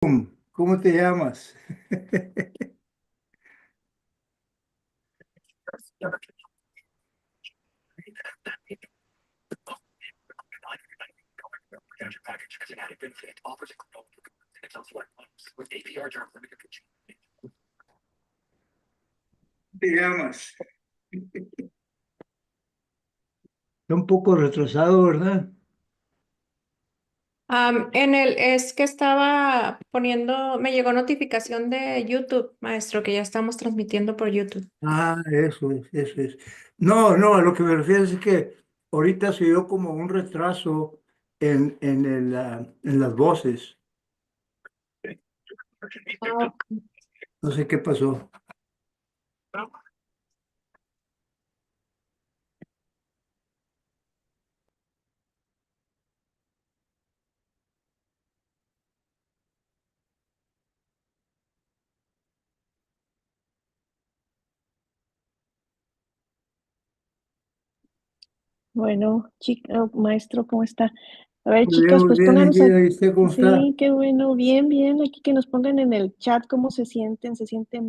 ¿Cómo te llamas? ¿Te llamas? Está un poco retrasado, ¿verdad? Es que estaba poniendo, me llegó notificación de YouTube, maestro, que ya estamos transmitiendo por YouTube. Ah, eso es, eso es. No, no, a lo que me refiero es que ahorita se dio como un retraso en las voces. Ah, No sé qué pasó. Bueno, chica, maestro, ¿cómo está? A ver, chicas, Muy pues bien, pónganos Indira, aquí. ¿y usted cómo está? Sí, qué bueno, bien, bien. Aquí que nos pongan en el chat cómo se sienten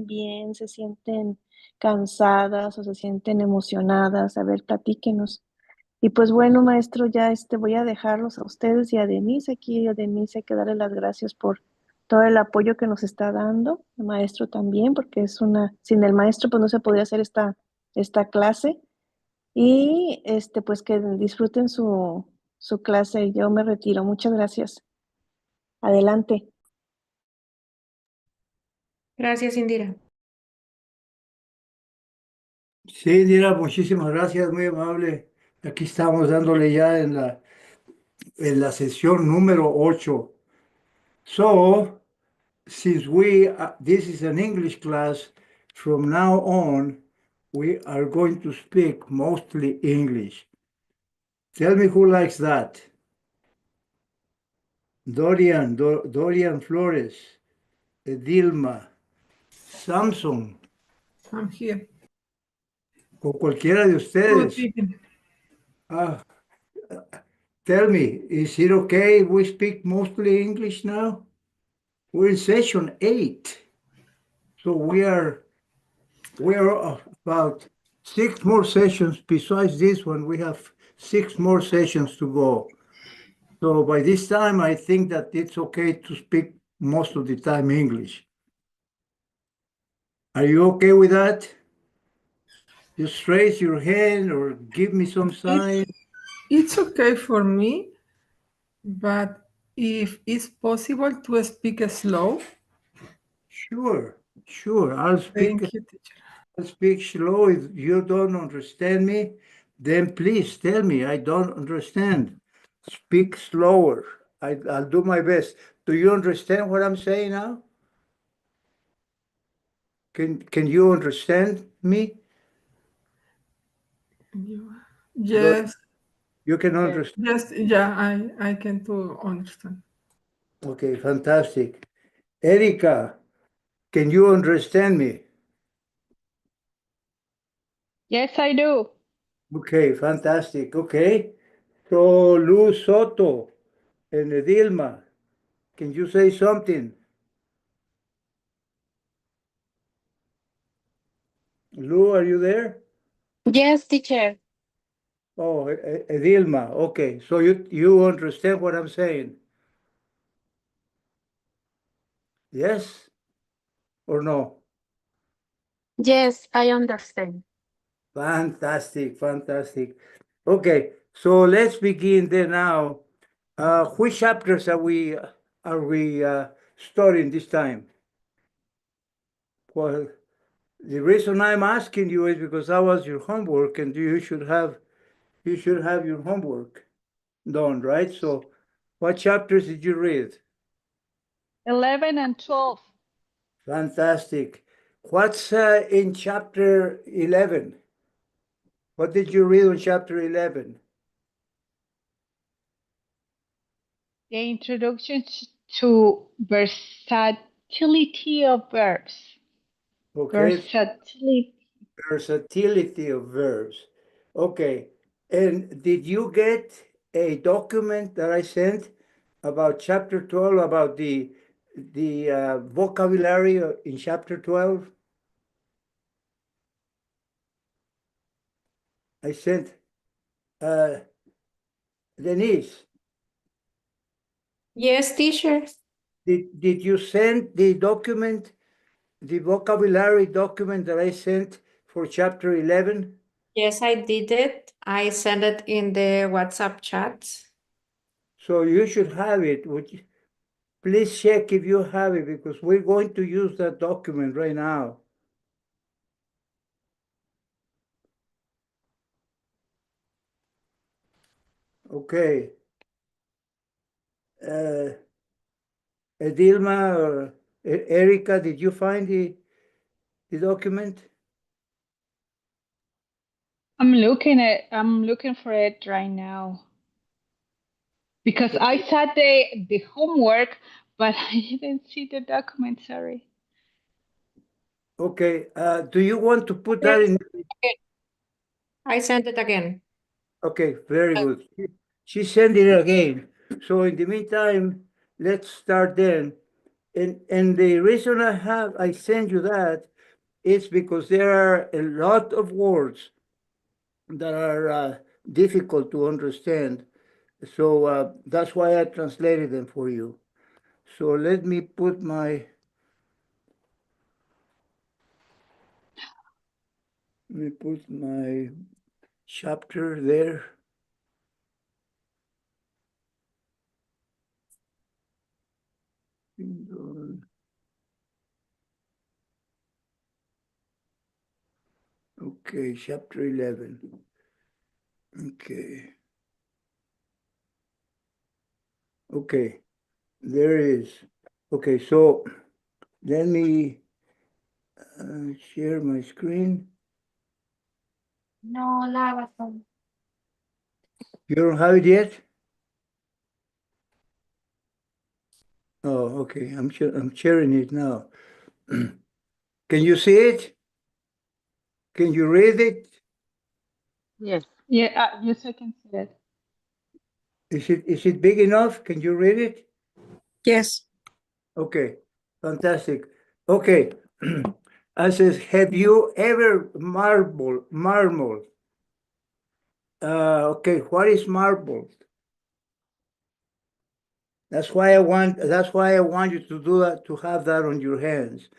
bien, se sienten cansadas o se sienten emocionadas. A ver, platíquenos. Y pues bueno, maestro, ya voy a dejarlos a ustedes y a Denise. Aquí a Denise hay que darle las gracias por todo el apoyo que nos está dando. El maestro también, porque sin el maestro pues no se podría hacer esta clase. Y pues que disfruten su clase. Yo me retiro. Muchas gracias. Adelante. gracias, Indira. Sí, Indira, muchísimas gracias, muy amable. Aquí estamos dándole ya en la sesión número 8. So, since this is an English class, from now on, we are going to speak mostly English. Tell me who likes that. Dorian Flores, Edilma, Samson, I'm here. o cualquiera de Good ustedes. evening. Ah, tell me, is it okay we speak mostly English now? We're in session 8, so we are about 6 more sessions besides this one. We have 6 more sessions to go. So by this time, I think that it's okay to speak most of the time English. Are you okay with that? Just raise your hand or give me some sign. It's okay for me, but if it's possible to speak slow, Sure, sure. thank you, teacher. I'll speak slow. If you don't understand me, then please tell me I don't understand. Speak slower. I'll do my best. Do you understand what I'm saying now? Can you understand me? Do Yes, you can understand? yes, yeah, I can to understand. Okay, fantastic. Erika, can you understand me? Yes, I do. Okay, fantastic. Okay. So Luz Soto and Edilma, can you say something? Lou, are you there? Yes, teacher. Oh, Edilma. Okay. So you understand what I'm saying? Yes or no? Yes, I understand. Fantastic, fantastic. Okay, so let's begin then now. Which chapters are we studying this time? Well, the reason I'm asking you is because that was your homework, and you should have your homework done, right? So, what chapters did you read? 11 and 12. Fantastic. What's in chapter 11? What did you read on chapter 11? The introduction to versatility of verbs. Okay, Versatility. versatility of verbs. Okay, and did you get a document that I sent about chapter 12 about the the vocabulary in chapter 12? I sent Denise. Yes, teacher. Did you send the document, the vocabulary document that I sent for chapter 11? Yes, I did it. I sent it in the WhatsApp chat. So you should have it. Please check if you have it because we're going to use that document right now. Okay. Edilma or Erica, did you find the document? I'm looking for it right now. Because I saw the homework, but I didn't see the document, sorry. Okay. Do you want to put that Yes. in? I sent it again. Okay, very good. She sent it again. So in the meantime, let's start then. And the reason I send you that is because there are a lot of words that are difficult to understand. So that's why I translated them for you. So let me put my chapter there. Okay, chapter 11. Okay. Okay, there is. Okay, so let me share my screen. No, la razón. You don't have it yet? Oh, okay. I'm sharing it now. Can you see it? Can you read it? Yes. Yeah, yes, I can see it. Is it big enough? Can you read it? Yes. Okay, fantastic. Okay. I says, have you ever marbled? Okay, what is marbled? That's why I want you to do that, to have that on your hands.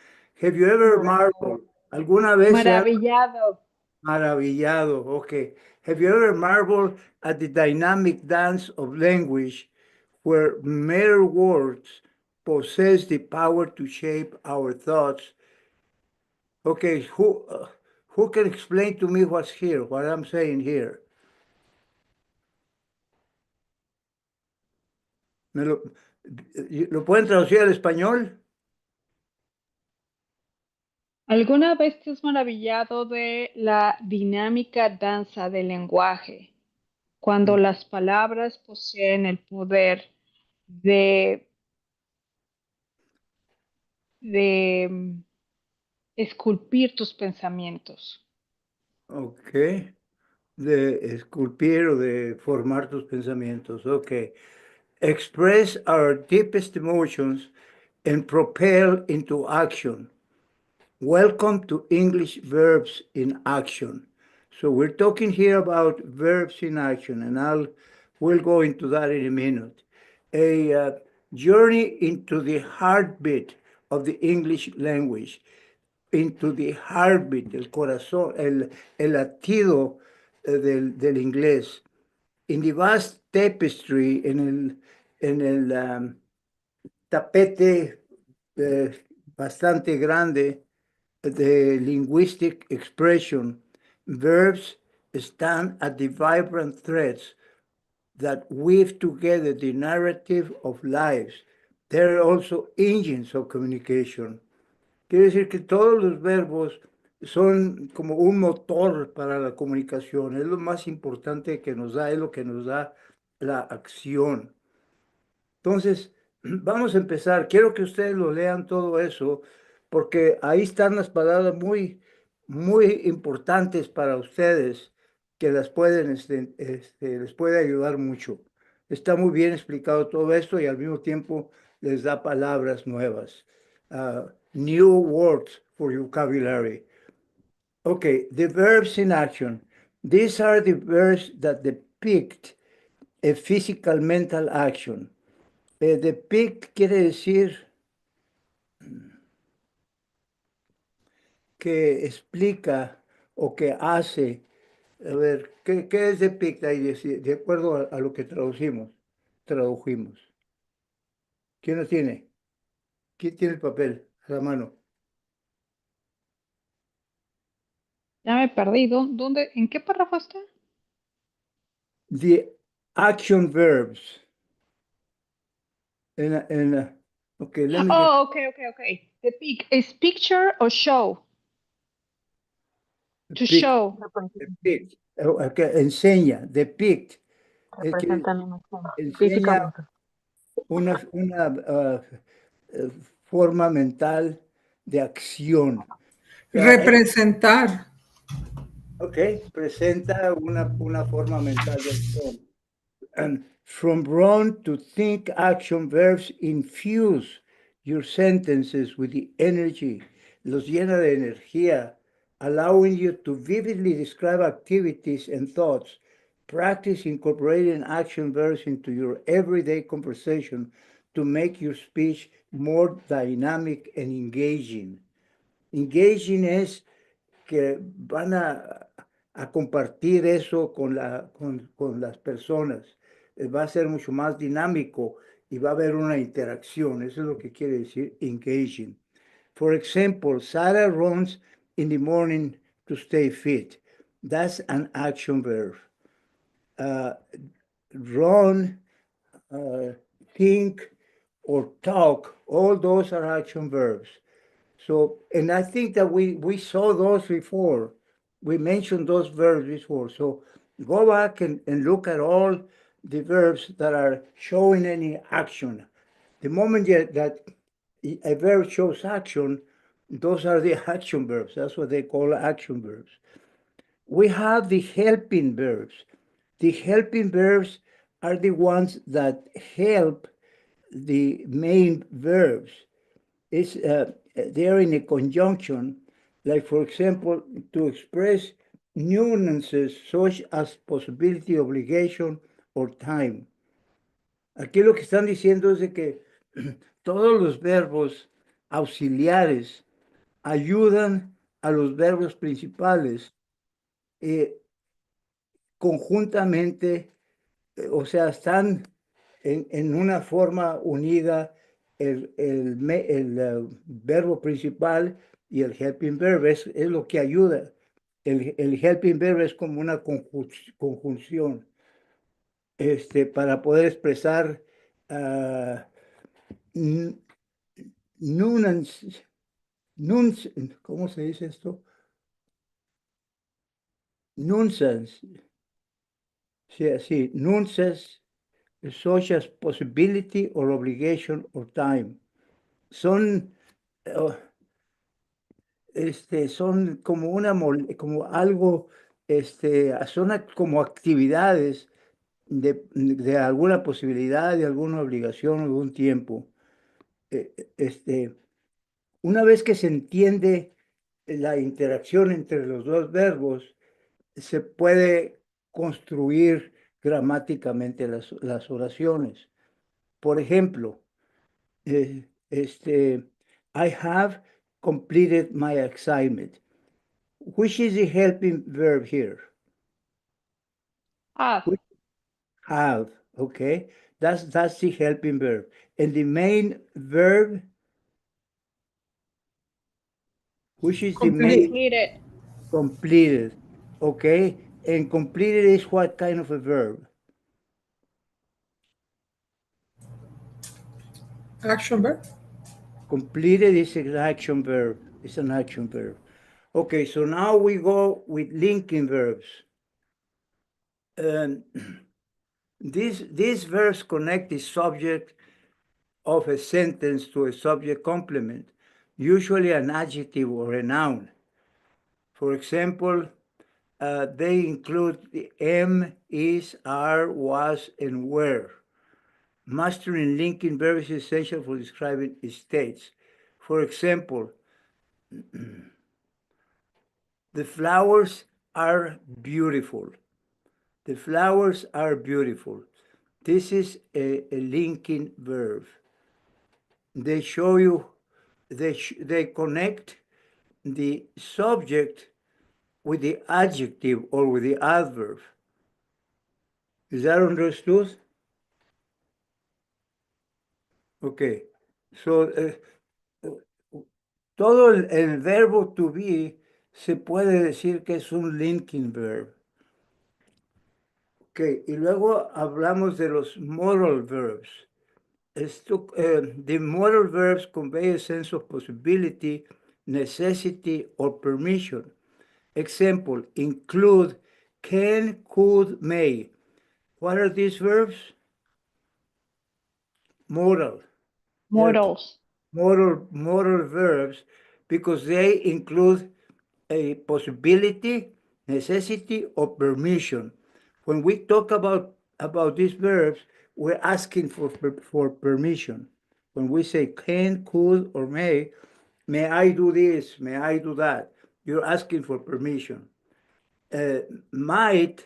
Have you ever marveled? ¿Alguna vez se ha Maravillado. maravillado? Okay. Have you ever marveled at the dynamic dance of language where mere words possess the power to shape our thoughts? Okay, who can explain to me what's here, what I'm saying here? ¿Me lo pueden traducir al español? ¿Alguna vez te has maravillado de la dinámica danza del lenguaje, cuando las palabras poseen el poder de, de esculpir tus pensamientos? Ok, de esculpir o de formar tus pensamientos. Ok. Express our deepest emotions and propel into action. Welcome to English verbs in action. So we're talking here about verbs in action, and we'll go into that in a minute. A journey into the heartbeat of the English language, into the heartbeat, el corazón, el latido del inglés. In the vast tapestry, en el tapete bastante grande de linguistic expression, verbs stand at the vibrant threads that weave together the narrative of lives. They're also engines of communication. Quiere decir que todos los verbos son como un motor para la comunicación. Es lo más importante que nos da, es lo que nos da la acción. Entonces, vamos a empezar. Quiero que ustedes lo lean todo eso, porque ahí están las palabras muy, muy importantes para ustedes, que las pueden, les puede ayudar mucho. Está muy bien explicado todo esto y al mismo tiempo les da palabras nuevas. New words for vocabulary. Okay, the verbs in action. These are the verbs that depict a physical mental action. Depict quiere decir que explica o que hace. A ver, ¿qué es depict ahí? De acuerdo a lo que tradujimos. ¿Quién lo tiene? ¿Quién tiene el papel a la mano? Ya me perdí. ¿Dónde, en qué párrafo está? The action verbs. Okay, let me get Oh, okay. Depict. ¿Es picture o show? To pic, show. depict. Okay, enseña, depict. Es que Representan una forma, enseña físicamente. una forma mental de acción. O sea, Representar. ok, presenta una forma mental de acción. And from wrong to think action verbs infuse your sentences with the energy. Los llena de energía, allowing you to vividly describe activities and thoughts. Practice incorporating action verbs into your everyday conversation to make your speech more dynamic and engaging. Engaging es que van a compartir eso con las personas. Va a ser mucho más dinámico y va a haber una interacción. Eso es lo que quiere decir engaging. For example, Sarah runs in the morning to stay fit. That's an action verb. Run, uh, think, or talk, all those are action verbs. So, and I think that we saw those before. We mentioned those verbs before. So go back and look at all the verbs that are showing any action. The moment that a verb shows action, those are the action verbs. That's what they call action verbs. We have the helping verbs. The helping verbs are the ones that help the main verbs. They're in a conjunction, like for example, to express nuances such as possibility, obligation, or time. Aquí lo que están diciendo es de que todos los verbos auxiliares ayudan a los verbos principales eh, conjuntamente, o sea, están en una forma unida el verbo principal y el helping verb, es lo que ayuda. El helping verb es como una conjunción para poder expresar uh, nuance, ¿cómo se dice esto? Nuance, sí, así, nuances such as possibility or obligation or time. Son, uh, son como como algo, son como actividades de alguna posibilidad, de alguna obligación, algún tiempo. Una vez que se entiende la interacción entre los dos verbos, se puede construir gramáticamente las oraciones. Por ejemplo, I have completed my assignment. Which is the helping verb here? Have. Which have, okay? That's the helping verb. And the main verb, which is the Complete. main Completed. completed, okay? And completed is what kind of a verb? Action verb. Completed is an action verb. It's an action verb. Okay, so now we go with linking verbs. Um, these verbs connect the subject of a sentence to a subject complement, usually an adjective or a noun. For example, they include the am, is, are, was, and were. mastering linking verbs is essential for describing states. For example, the flowers are beautiful. The flowers are beautiful. This is a linking verb. They show you, they connect the subject with the adjective or with the adverb. Is that understood? Okay. So, todo el verbo to be se puede decir que es un linking verb. Ok, y luego hablamos de los modal verbs. The modal verbs convey a sense of possibility, necessity, or permission. Example, include, can, could, may. What are these verbs? Modal. They're Modals. modal verbs because they include a possibility, necessity, or permission. When we talk about these verbs, we're asking for permission. When we say can, could, or may I do this, may I do that, you're asking for permission. Might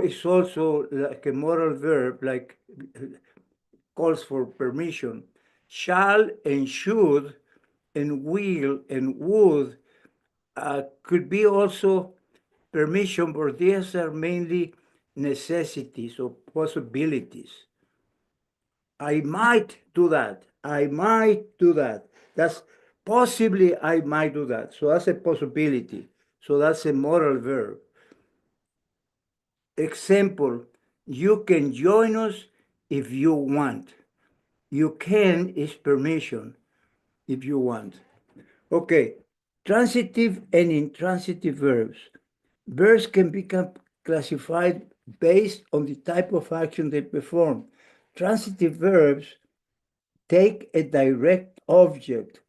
is also like a modal verb, like calls for permission. Shall and should and will and would could be also permission, but these are mainly necessities or possibilities. I might do that. I might do that. That's possibly I might do that. So that's a possibility. So that's a modal verb. Example, you can join us if you want. You can is permission if you want. Okay, transitive and intransitive verbs. Verbs can become classified based on the type of action they perform. Transitive verbs take a direct object,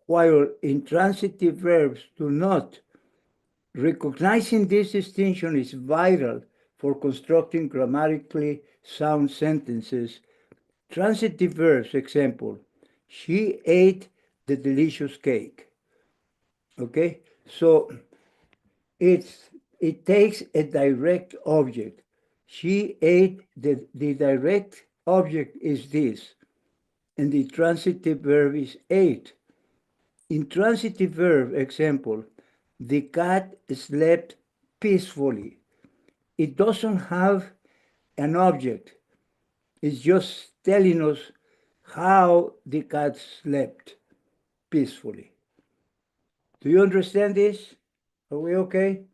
while intransitive verbs do not. Recognizing this distinction is vital for constructing grammatically sound sentences. Transitive verbs, example, she ate the delicious cake. Okay, so it takes a direct object. She ate the direct object is this, and the transitive verb is ate. Intransitive verb, example, the cat slept peacefully. It doesn't have an object. It's just telling us how the cat slept peacefully. Do you understand this? Are we okay?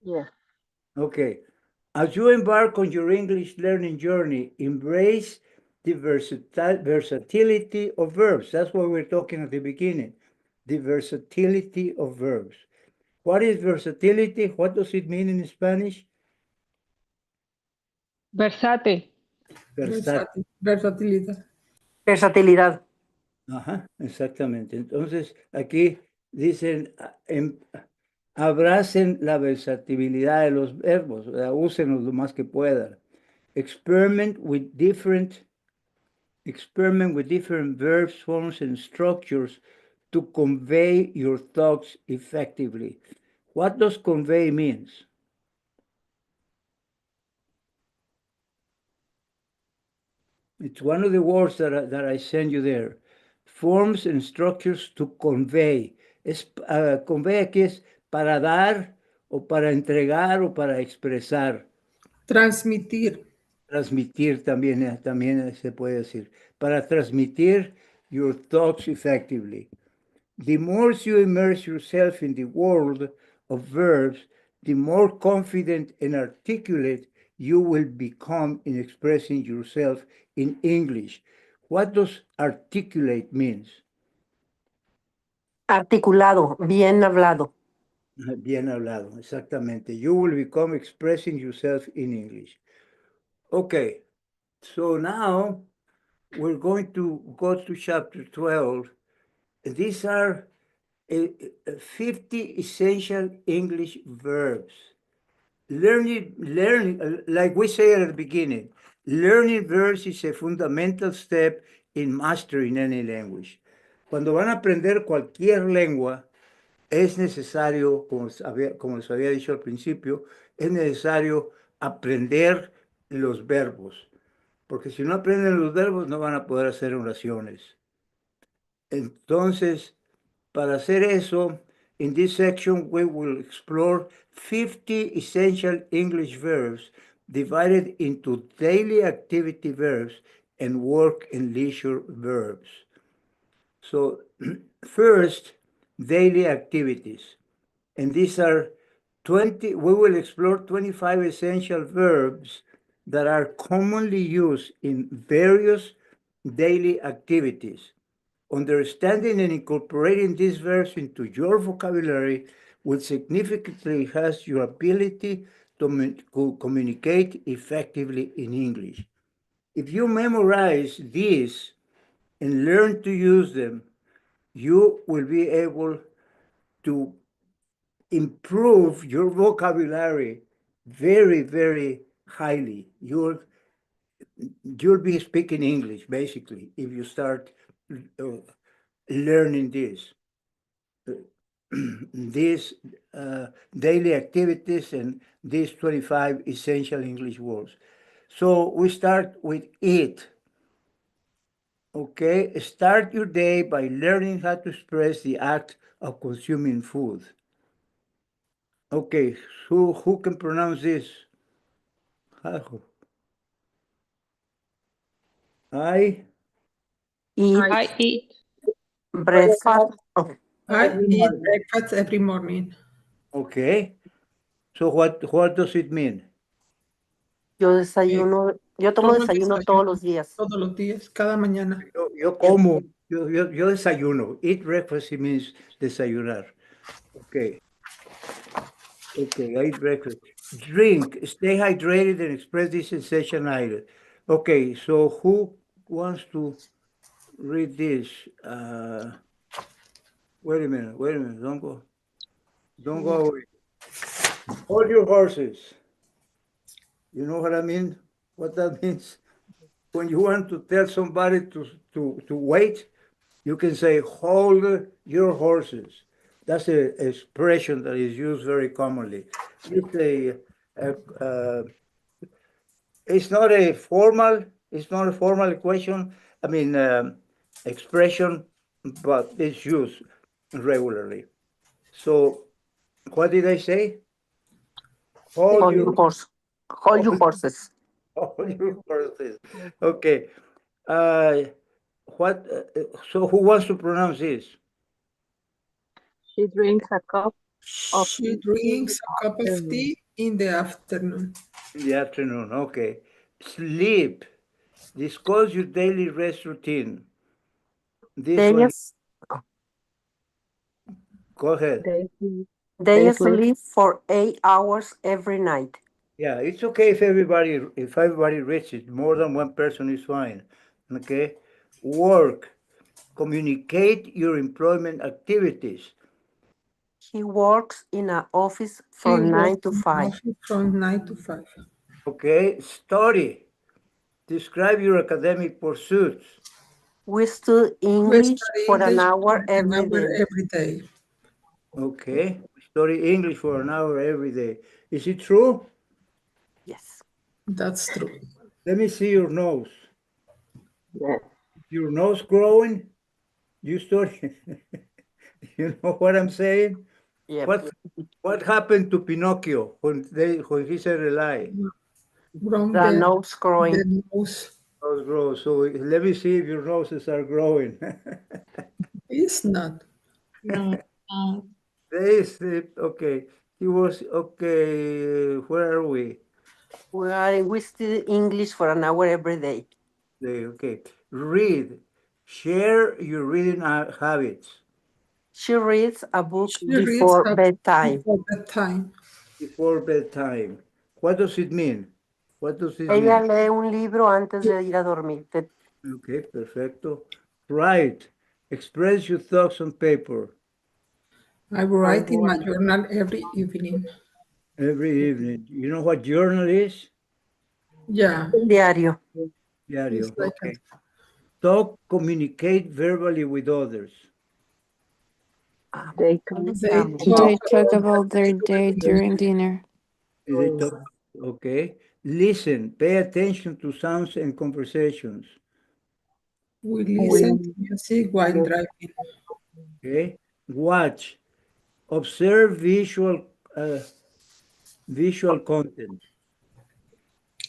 Yeah. Okay. As you embark on your English learning journey, embrace the versatility of verbs. That's what we're talking at the beginning. The versatility of verbs. What is versatility? What does it mean in Spanish? Versátil. Versatilidad. Versatilidad. Ajá, exactamente. Entonces, aquí dicen, abracen la versatilidad de los verbos, o sea, úsenlos lo más que puedan. Experiment with different verbs, forms, and structures to convey your thoughts effectively. What does convey means? It's one of the words that I send you there. Forms and structures to convey. Convey aquí es para dar o para entregar o para expresar. Transmitir. Transmitir también se puede decir. Para transmitir your thoughts effectively. The more you immerse yourself in the world of verbs, the more confident and articulate you will become in expressing yourself in English. What does articulate means? Articulado, bien hablado. Bien hablado, exactamente. You will become expressing yourself in English. Okay, so now we're going to go to chapter 12. These are 50 essential English verbs. Learning, like we say at the beginning, Learning verbs is a fundamental step in mastering any language. Cuando van a aprender cualquier lengua, es necesario, como les había dicho al principio, es necesario aprender los verbos, porque si no aprenden los verbos no van a poder hacer oraciones. Entonces, para hacer eso, in this section we will explore 50 essential English verbs divided into daily activity verbs and work and leisure verbs. So, first, daily activities. And these are 20, we will explore 25 essential verbs that are commonly used in various daily activities. Understanding and incorporating these verbs into your vocabulary will significantly enhance your ability to communicate effectively in English. If you memorize these and learn to use them, you will be able to improve your vocabulary very, very highly. You'll be speaking English basically if you start learning this. These daily activities and these 25 essential English words. So we start with it. Okay, start your day by learning how to express the act of consuming food. Okay, who can pronounce this? I Eat I eat. breakfast. I every eat morning. breakfast every morning. Okay, so what does it mean? Yo Eh, desayuno, yo tomo tomo el desayuno todos desayuno los días. todos los días, cada mañana. Yo Yep. como, yo desayuno. Eat breakfast it means desayunar. Okay, okay, I eat breakfast. Drink, stay hydrated and express this sensation either. Okay, so who wants to read this? Wait a minute, don't go away. Hold your horses. You know what I mean? What that means? When you want to tell somebody to wait, you can say, hold your horses. That's an expression that is used very commonly. A, uh, it's not a formal equation, I mean, expression, but it's used regularly. So what did I say? Hold Hold your, your horse. Hold your hold, horses. hold your horses. Okay. Uh, so who wants to pronounce this? She drinks a cup of She tea in drinks the a cup of afternoon. tea in the afternoon. In the afternoon, okay. Sleep. Discuss your daily rest routine. This They, one, s- go ahead. They sleep. they They sleep. sleep for 8 hours every night. Yeah, it's okay if everybody reaches more than one person is fine. Okay. Work. Communicate your employment activities. He works in an office He from works 9 to in the 5. office from 9 to 5. Okay. Study. Describe your academic pursuits. We study We English study for an English hour for an every hour day. every day. Okay. Study English for an hour every day. Is it true? Yes. That's true. Let me see your nose. Yes. Your nose growing? You study. You know what I'm saying? Yep. What happened to Pinocchio when he said a lie? From The nose growing. the nose Nose grows. So let me see if your noses are growing. is not. No. Okay. He was okay. Where are we? We study English for an hour every day. Okay. Read. Share your reading habits She reads a book She reads before up bedtime. before bedtime. before bedtime. What does it mean? What does this Ella mean? lee un libro antes de ir a dormir. Okay, perfecto. Write. Express your thoughts on paper I I write in my write. journal every evening. every evening. You know what journal is? Yeah, Diario. Diario. it's like Okay. Talk, communicate verbally with others. They They talk talk about about their day during dinner. They talk. Okay. Listen, pay attention to sounds and conversations. we listen to music while driving. Okay. Watch, observe visual content.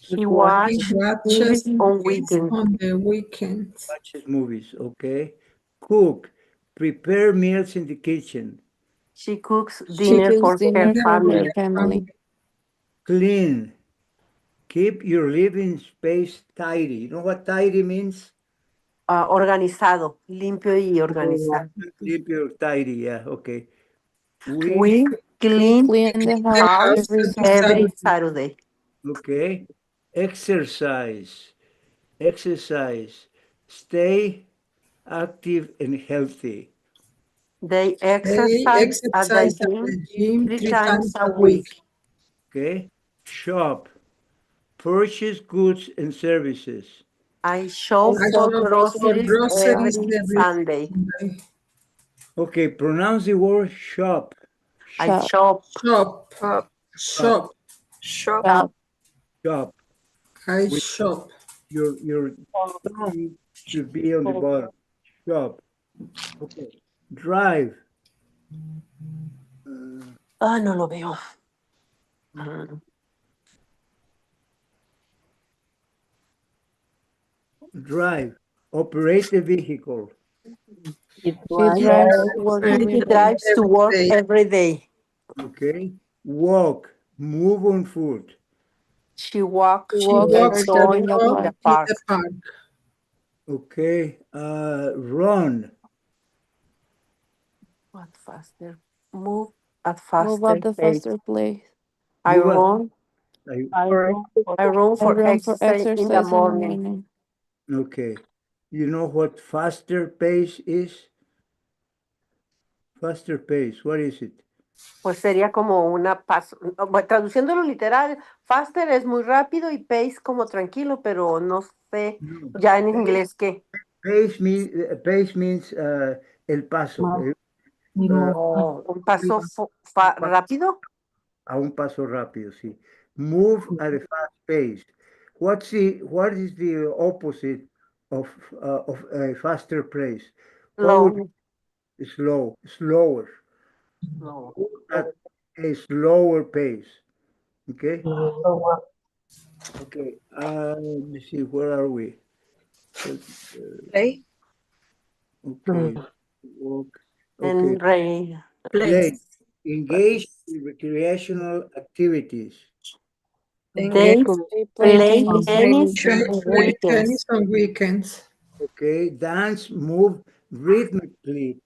He He watch watches movies on movies weekends. on the weekends. Watches movies. Okay. Cook, prepare meals in the kitchen. She cooks She dinner cooks for her dinner Dinner for for her family. the family. family. Clean, keep your living space tidy. You know what tidy means? Organizado, limpio y organizado. Keep your tidy. Yeah. Okay. We We We clean clean the Clean the house house every every every Saturday. Saturday. Saturday. okay. Exercise. Exercise. Stay active and healthy. They They exercise at the exercise at gym the gym three 3 times times a a week. week. Okay. Shop. Purchase goods and services. I shop I for shop for groceries groceries every every Sunday. Sunday. Okay. Pronounce the word shop. I Shop, shop, Shop, Shop. shop. shop. shop, Shop. I With shop. your tongue should be on the bottom. Shop. Okay. Drive. Ah, no lo veo. Mm. Drive. Operate the vehicle. she drives to work He every day. drives to Every work day. every day. Okay. Walk. Move on foot. She walks She She to walks her her walks dog her in dog the dog in the park. in the park. park. Okay. Run. What faster? Move at Move faster at the pace. faster place. I Move on. run. I run I for run for exercise in the exercise in the morning. morning. Okay. You know what faster pace is? Faster pace. What is it? Pues sería como una paso. Bueno, traduciéndolo literal, faster es muy rápido y pace como tranquilo, pero no sé No. ya en inglés qué. Pace means el paso. O un paso rápido. A un paso rápido, sí. Move at a fast pace. What is the opposite of a faster pace? What would Low. be slower, Low. at a slower pace? Okay. Okay. Let me see. Where are we? Play. Okay. Walk. Okay. En rey. Play. Engage in recreational activities. They They play play tennis on tennis Train. on weekends. Play weekends. tennis on weekends. Okay. Dance, move rhythmically.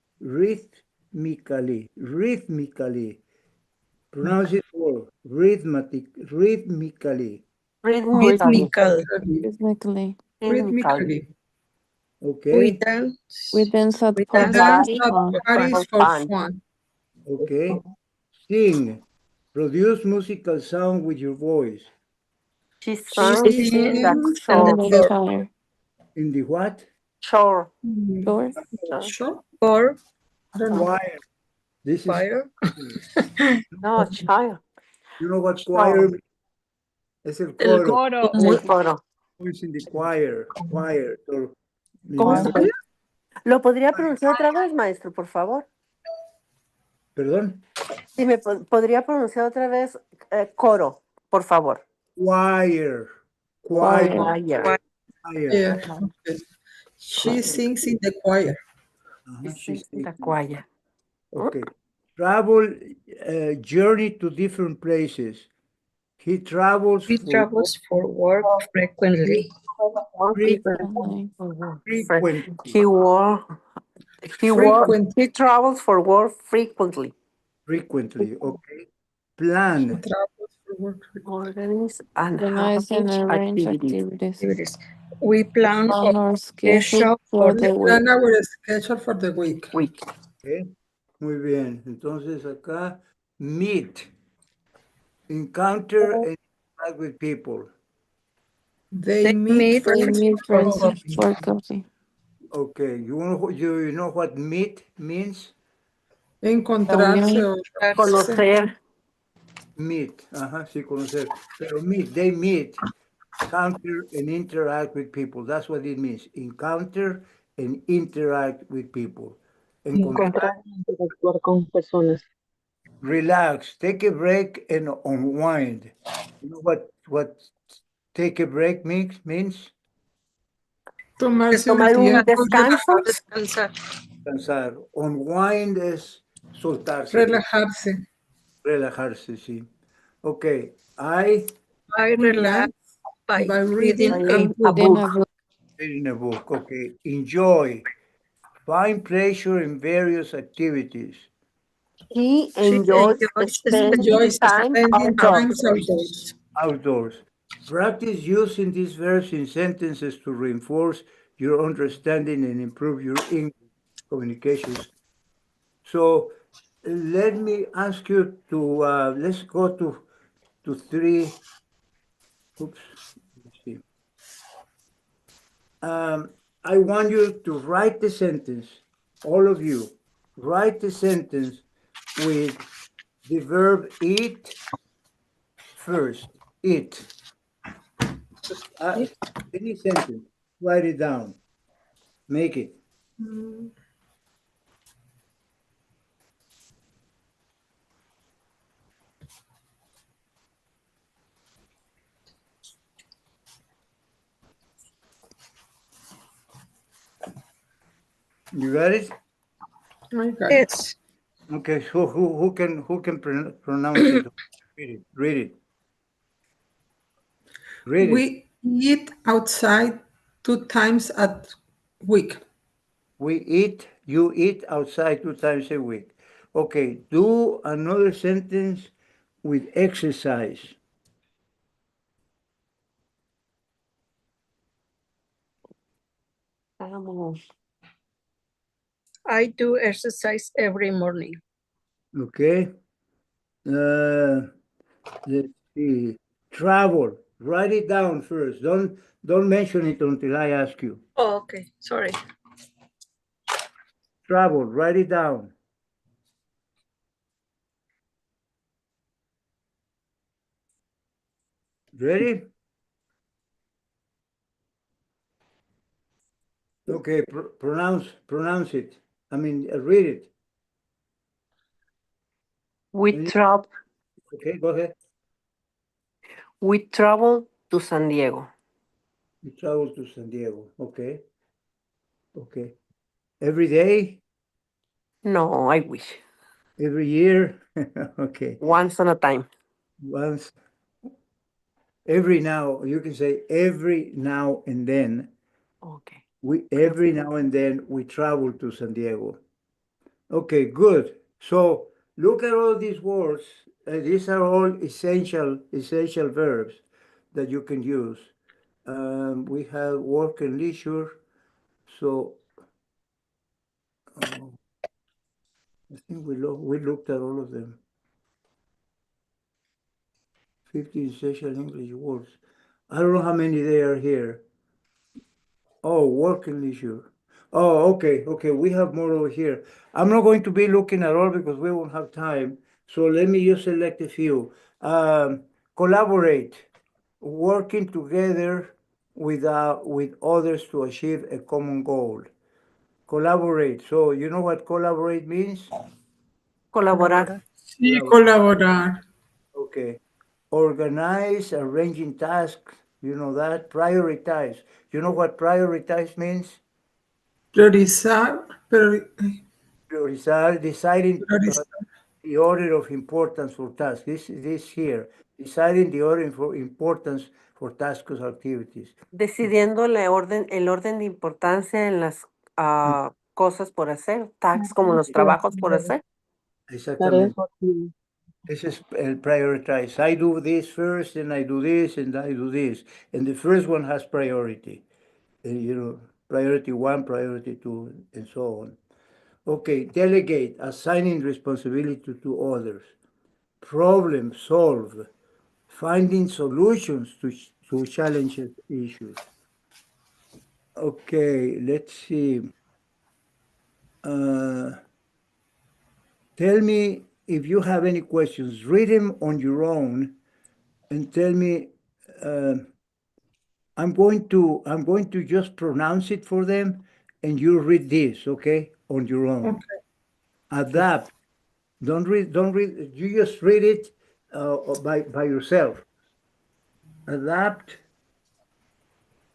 Pronounce it for rhythmically. Rhythmically. Rhythmical. Rhythmically. Rhythmically. Rhythmically. We Okay. We dance. dance at We For dance parties Dance party at for fun. for fun. parties for for fun. fun. Okay. Sing. Produce musical sound with your voice. She She sang in the sings Singing in on the In shore. the the chair. In the what? Shore. Sure. shop. for I don't know. Choir. This is, choir. No, child. you know what choir Shore. means? Es el El coro. Coro. El coro. It's in the choir. Choir. So, ¿Cómo remember, se ¿Lo podría pronunciar otra vez, maestro, por favor? perdón. Sí, me podría pronunciar otra vez coro, por favor. Choir. Choir. Choir. Choir. Choir. Yeah. Okay. She sings in the choir. She's La choir. okay. Travel, journey to different places. He travels He for travels for work frequently. Frequently. frequently. Frequent. He travels for work frequently. Frequently. Okay. Plan. Travels for work. Organize and Organize and arrange arrange activities. activities. Activities. We plan On our our schedule schedule for for We the week. plan our schedule for the week. Week. Okay. Muy bien. Entonces acá, meet. Encounter and interact with people. They meet meet They friends meet for friends coffee. for coffee. Okay, you know what meet means? Encontrarse Reunión. o reunirse. Conocer. Meet, sí, conocer. Pero meet, they meet, encounter and interact with people. That's what it means. Encounter and interact with people. Encontrar, encontrar e interactuar con personas. relax, take a break and unwind. You know what take a break means? Tomarse un Tomar un tiempo, descanso. Descansar. Cansar. Unwind es soltarse, relajarse. relajarse, sí. Okay, I I relax by By reading reading a Reading a book. Then a book. book. reading a book. Okay, enjoy. Find pleasure in various activities. He She enjoys enjoys spending Enjoys time spending time outdoors. outdoors. Outdoors. Practice using these verbs in sentences to reinforce your understanding and improve your English communications. So let me ask you to let's go to three. Oops. Let's see. I want you to write the sentence. All of you, write the sentence with the verb eat first. Eat. Just any sentence. Write it down. Make it. You got it? I got it. Yes. Okay. So who can pronounce it? Read it. Read it. Read it. We eat outside 2 times a week. We eat. You eat outside 2 times a week. Okay. Do another sentence with exercise. Vamos. I do exercise every morning. Okay. Let's see. Travel. Write it down first. Don't mention it until I ask you. Oh, okay. Sorry. Travel. Write it down. Ready? Okay. Pronounce it. I mean, read it. We travel. Okay. Go ahead. We travel to San Diego. You travel to San Diego. Okay. Okay. Every day. No, I wish. Every year. Okay. Once on a time. Once. Every now. You can say every now and then. Okay. Every now and then we travel to San Diego. Okay, good. So look at all these words. These are all essential verbs that you can use. We have work and leisure. So I think we looked at all of them. 50 essential English words. I don't know how many there are here. Oh, work and leisure. Oh, okay, okay. We have more over here. I'm not going to be looking at all because we won't have time. So let me just select a few. Collaborate, working together with others to achieve a common goal. Collaborate. So you know what collaborate means? Colaborar. Sí, Collaborate. colaborar. Okay. Organize, arranging tasks. You know that. Prioritize. You know what prioritize means? Priorizar. Priorizar, deciding Priorizar. the order of importance for tasks. This here, deciding the order for importance for tasks or activities. Decidiendo el orden de importancia en las cosas por hacer. Tasks como los trabajos por hacer. Exactamente. This is prioritize. I do this first, and I do this, and I do this. And the first one has priority. You know, priority 1, priority 2, and so on. Okay, delegate, assigning responsibility to others. Problem solve, finding solutions to challenges issues. Okay, let's see. Tell me if you have any questions. Read them on your own and tell me. I'm going to just pronounce it for them, and you read this, okay, on your own. Okay. Adapt. Don't read. You just read it by yourself. Adapt,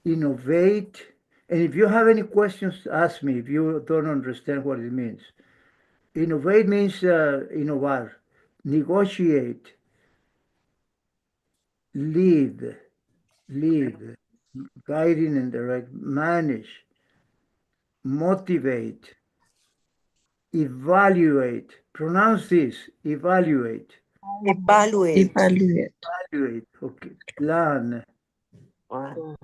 innovate, and if you have any questions, ask me if you don't understand what it means. Innovate means innovar, negotiate, lead, lead, guiding and direct, manage, motivate, evaluate. Pronounce this, evaluate, Evaluate. Evaluate. evaluate. Okay, plan, Wow.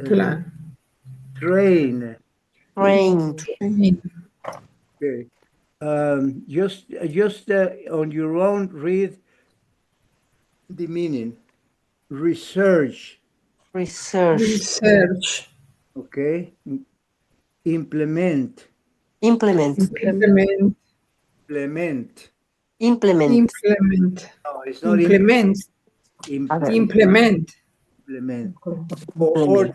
Plan. train. Trained. Training. Okay. Just on your own, read the meaning. Research. Research. Research. Okay. Implement. Implement. Implement. Implement. Implement. Implement. No, it's not Implement. A ver. Implement. implement. Implement. Coordinate.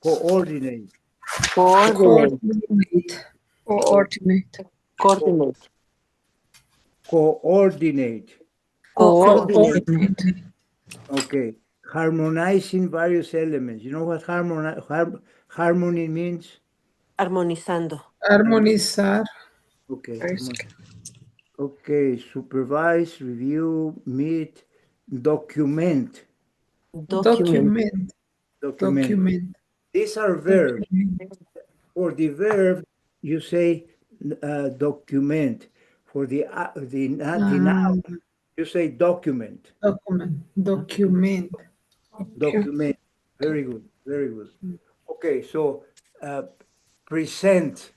Coordinate. Coordinate. Coordinate. Coordinate. Coordinate. Coordinate. Coordinate. Okay. Harmonizing various elements. You know what harmony means? Armonizando. Armonizar. Okay. Basically. Okay. Supervise, review, meet, document. Document. Document. Document. These are verbs. Document. For the verb, you say document. For the noun, you say document. Document. Document. Document. Very good. Very good. Okay, so present.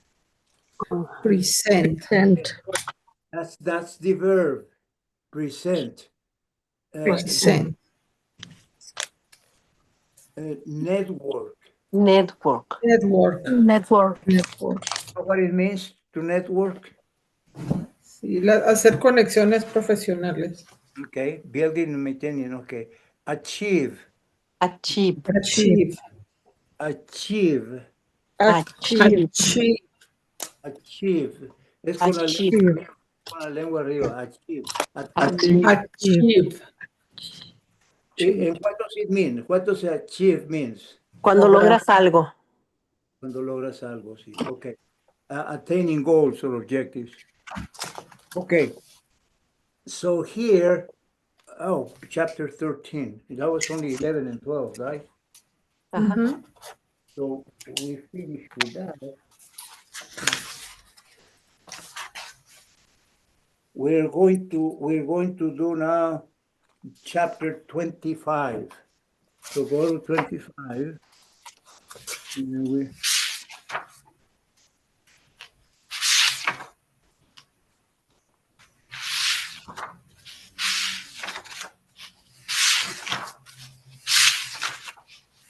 Present. Present. That's the verb. Present. Present. Network. Network. Network. Network. Network. Know what it means to network? Sí, hacer conexiones profesionales. Okay, building and maintaining. Okay, achieve. Achieve. Achieve. Achieve. Achieve. Achieve. Achieve. Es Achieve. con la lengua arriba. Achieve. Achieve. Achieve. And what does it mean? What does achieve means? Cuando logras algo. Cuando logras algo, sí. Okay. Attaining goals or objectives. Okay. So here, chapter 13. That was only 11 and 12, right? Ajá. Mhm. So we finished with that. We're going to do now chapter 25. So go to 25. And then we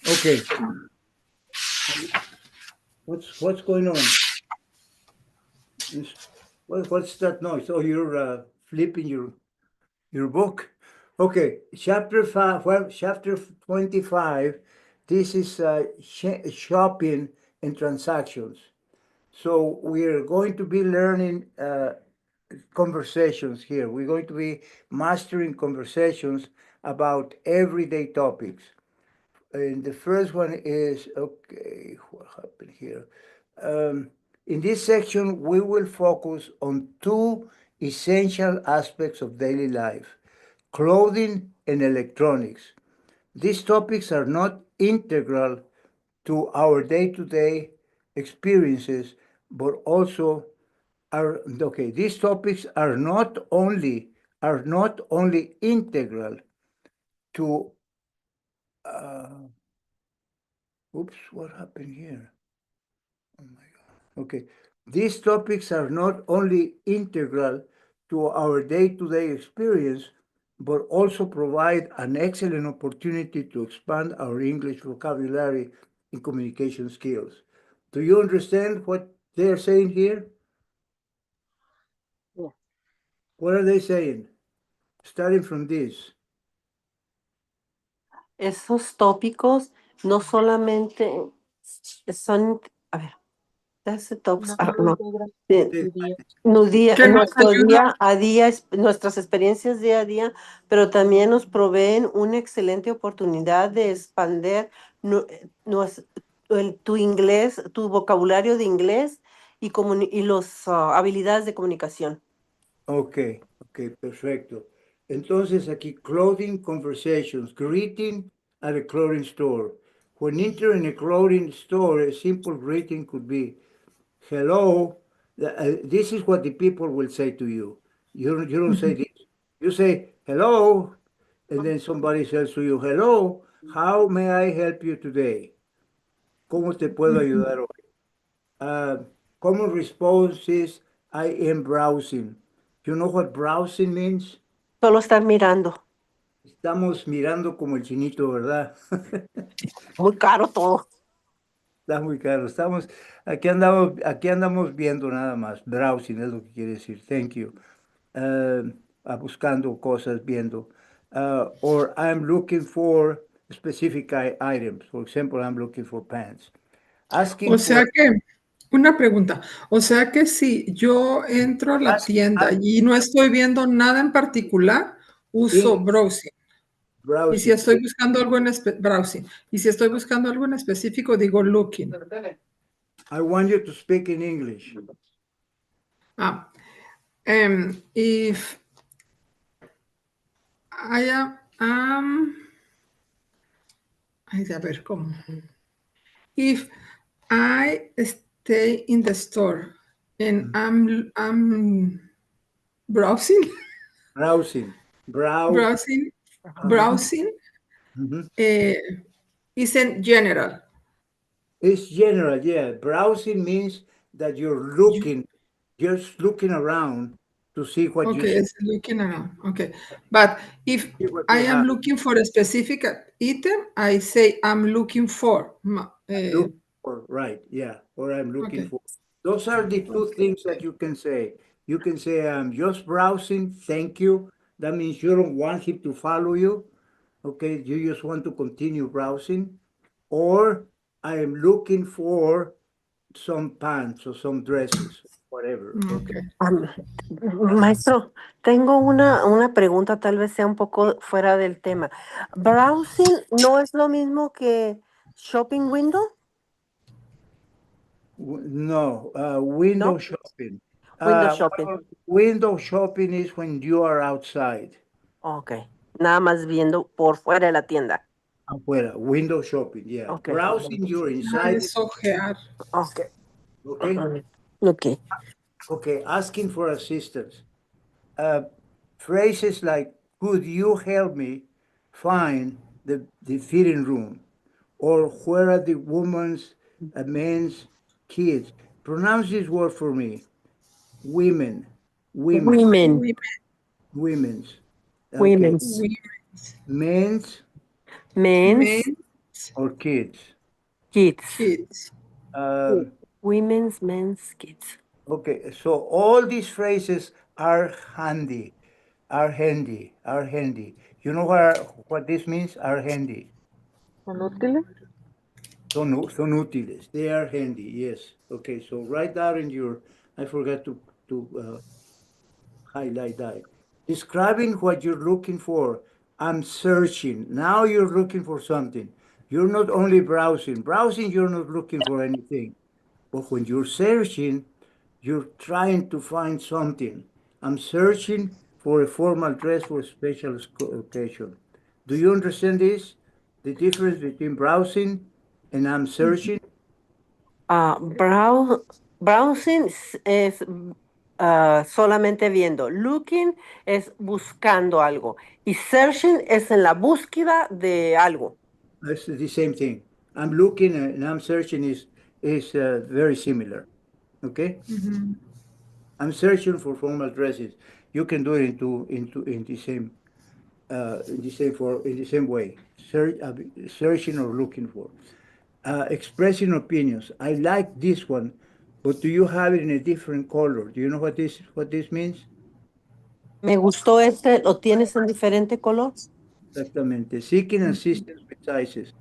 okay. What's going on? What's that noise? Oh, you're flipping your book. Okay, chapter 5, well, chapter 25. This is shopping and transactions. So we're going to be learning conversations here. We're going to be mastering conversations about everyday topics. And the first one is, okay, what happened here? In this section, we will focus on two essential aspects of daily life: clothing and electronics. These topics are not integral to our day-to-day experiences, but also are, okay, these topics are not only integral to oops, what happened here? Oh my God. Okay. These topics are not only integral to our day-to-day experience, but also provide an excellent opportunity to expand our English vocabulary and communication skills. Do you understand what they're saying here? Yeah. What are they saying? Starting from this. Esos tópicos no solamente son, a ver, that's the tops, no, Que nos nuestro ayuda, día a día, nuestras experiencias día a día, pero también nos proveen una excelente oportunidad de expander tu inglés, tu vocabulario de inglés y los habilidades de comunicación. Okay, okay, perfecto. Entonces aquí, clothing conversations, greeting at a clothing store. When entering a clothing store, a simple greeting could be, hello. This is what the people will say to you. You don't say this. You say, hello, and then somebody says to you, hello, how may I help you today? ¿Cómo te puedo ayudar hoy? Uh, Common response is, I am browsing. You know what browsing means? Solo estar mirando. Estamos mirando como el chinito, ¿verdad? Muy caro todo. Está muy caro. Aquí andamos viendo nada más. Browsing es lo que quiere decir. Thank you. Buscando cosas, viendo. Or I'm looking for specific items. For example, I'm looking for pants. o Asking sea for que, una pregunta, o sea que si yo entro a la tienda ask y no estoy viendo nada en particular, uso in browsing. Y si browsing. estoy buscando algo en browsing, y si estoy buscando algo en específico, digo looking. I want you to speak in English. Ah, if I am, ay, a ver, ¿cómo? If I stay in the store and I'm browsing, Browsing. Brow. browsing, browsing, Mhm. is in general. It's general, yeah. Browsing means that you're looking, just looking around to see what you Okay, see, it's looking around. Okay, but if what I you am have. looking for a specific item, I say I'm looking for. Look for, right, yeah, or I'm looking Okay, for. Those are the two things that you can say. You can say, I'm just browsing, thank you. That means you don't want him to follow you. Okay, you just want to continue browsing. Or I am looking for some pants or some dresses, whatever. Okay. okay. Maestro, tengo una pregunta, tal vez sea un poco fuera del tema. ¿Browsing no es lo mismo que shopping window? No, window ¿No? shopping. Window shopping. Well, window shopping is when you are outside. Ok. Nada más viendo por fuera de la tienda. Afuera, window shopping, yeah. Ok. Browsing, you're Ah, inside, es ojear. Ok. okay? Ok. Okay, asking for assistance. Uh, Phrases like, could you help me find the fitting room? Or where are the woman's, men's, kids? Pronounce this word for me. Women, women, Women. Women, women's. Okay, Women's. women's, men's Men's. men, or kids. Kids. kids. Women's, men's, kids. Okay, so all these phrases are handy, are handy, are handy. You know what this means? Are handy. ¿Son útiles? Son útiles. They are handy, yes. Okay, so write that in your, I forgot to highlight that. Describing what you're looking for. I'm searching. Now you're looking for something. You're not only browsing. Browsing, you're not looking for anything. But when you're searching, you're trying to find something. I'm searching for a formal dress for a special occasion. Do you understand this? The difference between browsing and I'm searching? Browsing es solamente viendo. Looking es buscando algo. Y searching es en la búsqueda de algo. It's the same thing. I'm looking and I'm searching is very similar. Okay? I'm searching for formal dresses. You can do it in the same. in the same way, searching or looking for. Expressing opinions. I like this one, but do you have it in a different color? Do you know what this means? Me gustó este, ¿lo tienes en diferente color? Exactamente. Seeking assistance with sizes.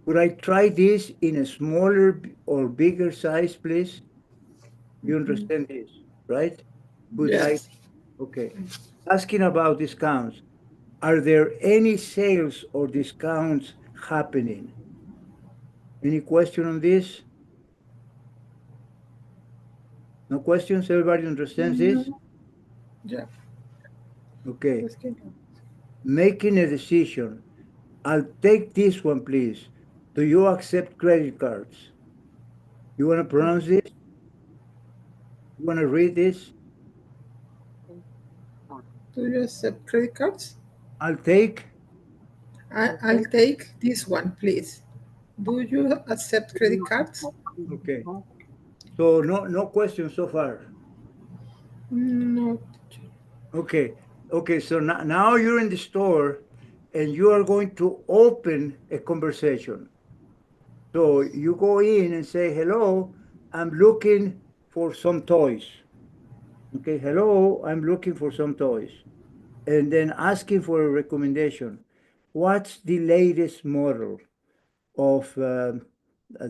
Could I try this in a smaller or bigger size, please? You understand this, right? Could I? Yes. Okay. Asking about discounts. Are there any sales or discounts happening? Any question on this? No questions? Everybody understands this? Yeah. Okay. Es que Making a decision. I'll take this one, please. Do you accept credit cards? You want to pronounce this? You want to read this? do you accept credit cards? I'll take. I'll take this one, please. Do you accept credit cards? Okay. So no questions so far. No. Okay. Okay. So now you're in the store and you are going to open a conversation. So you go in and say, hello, I'm looking for some toys. Okay. Hello, I'm looking for some toys. And then asking for a recommendation. What's the latest model of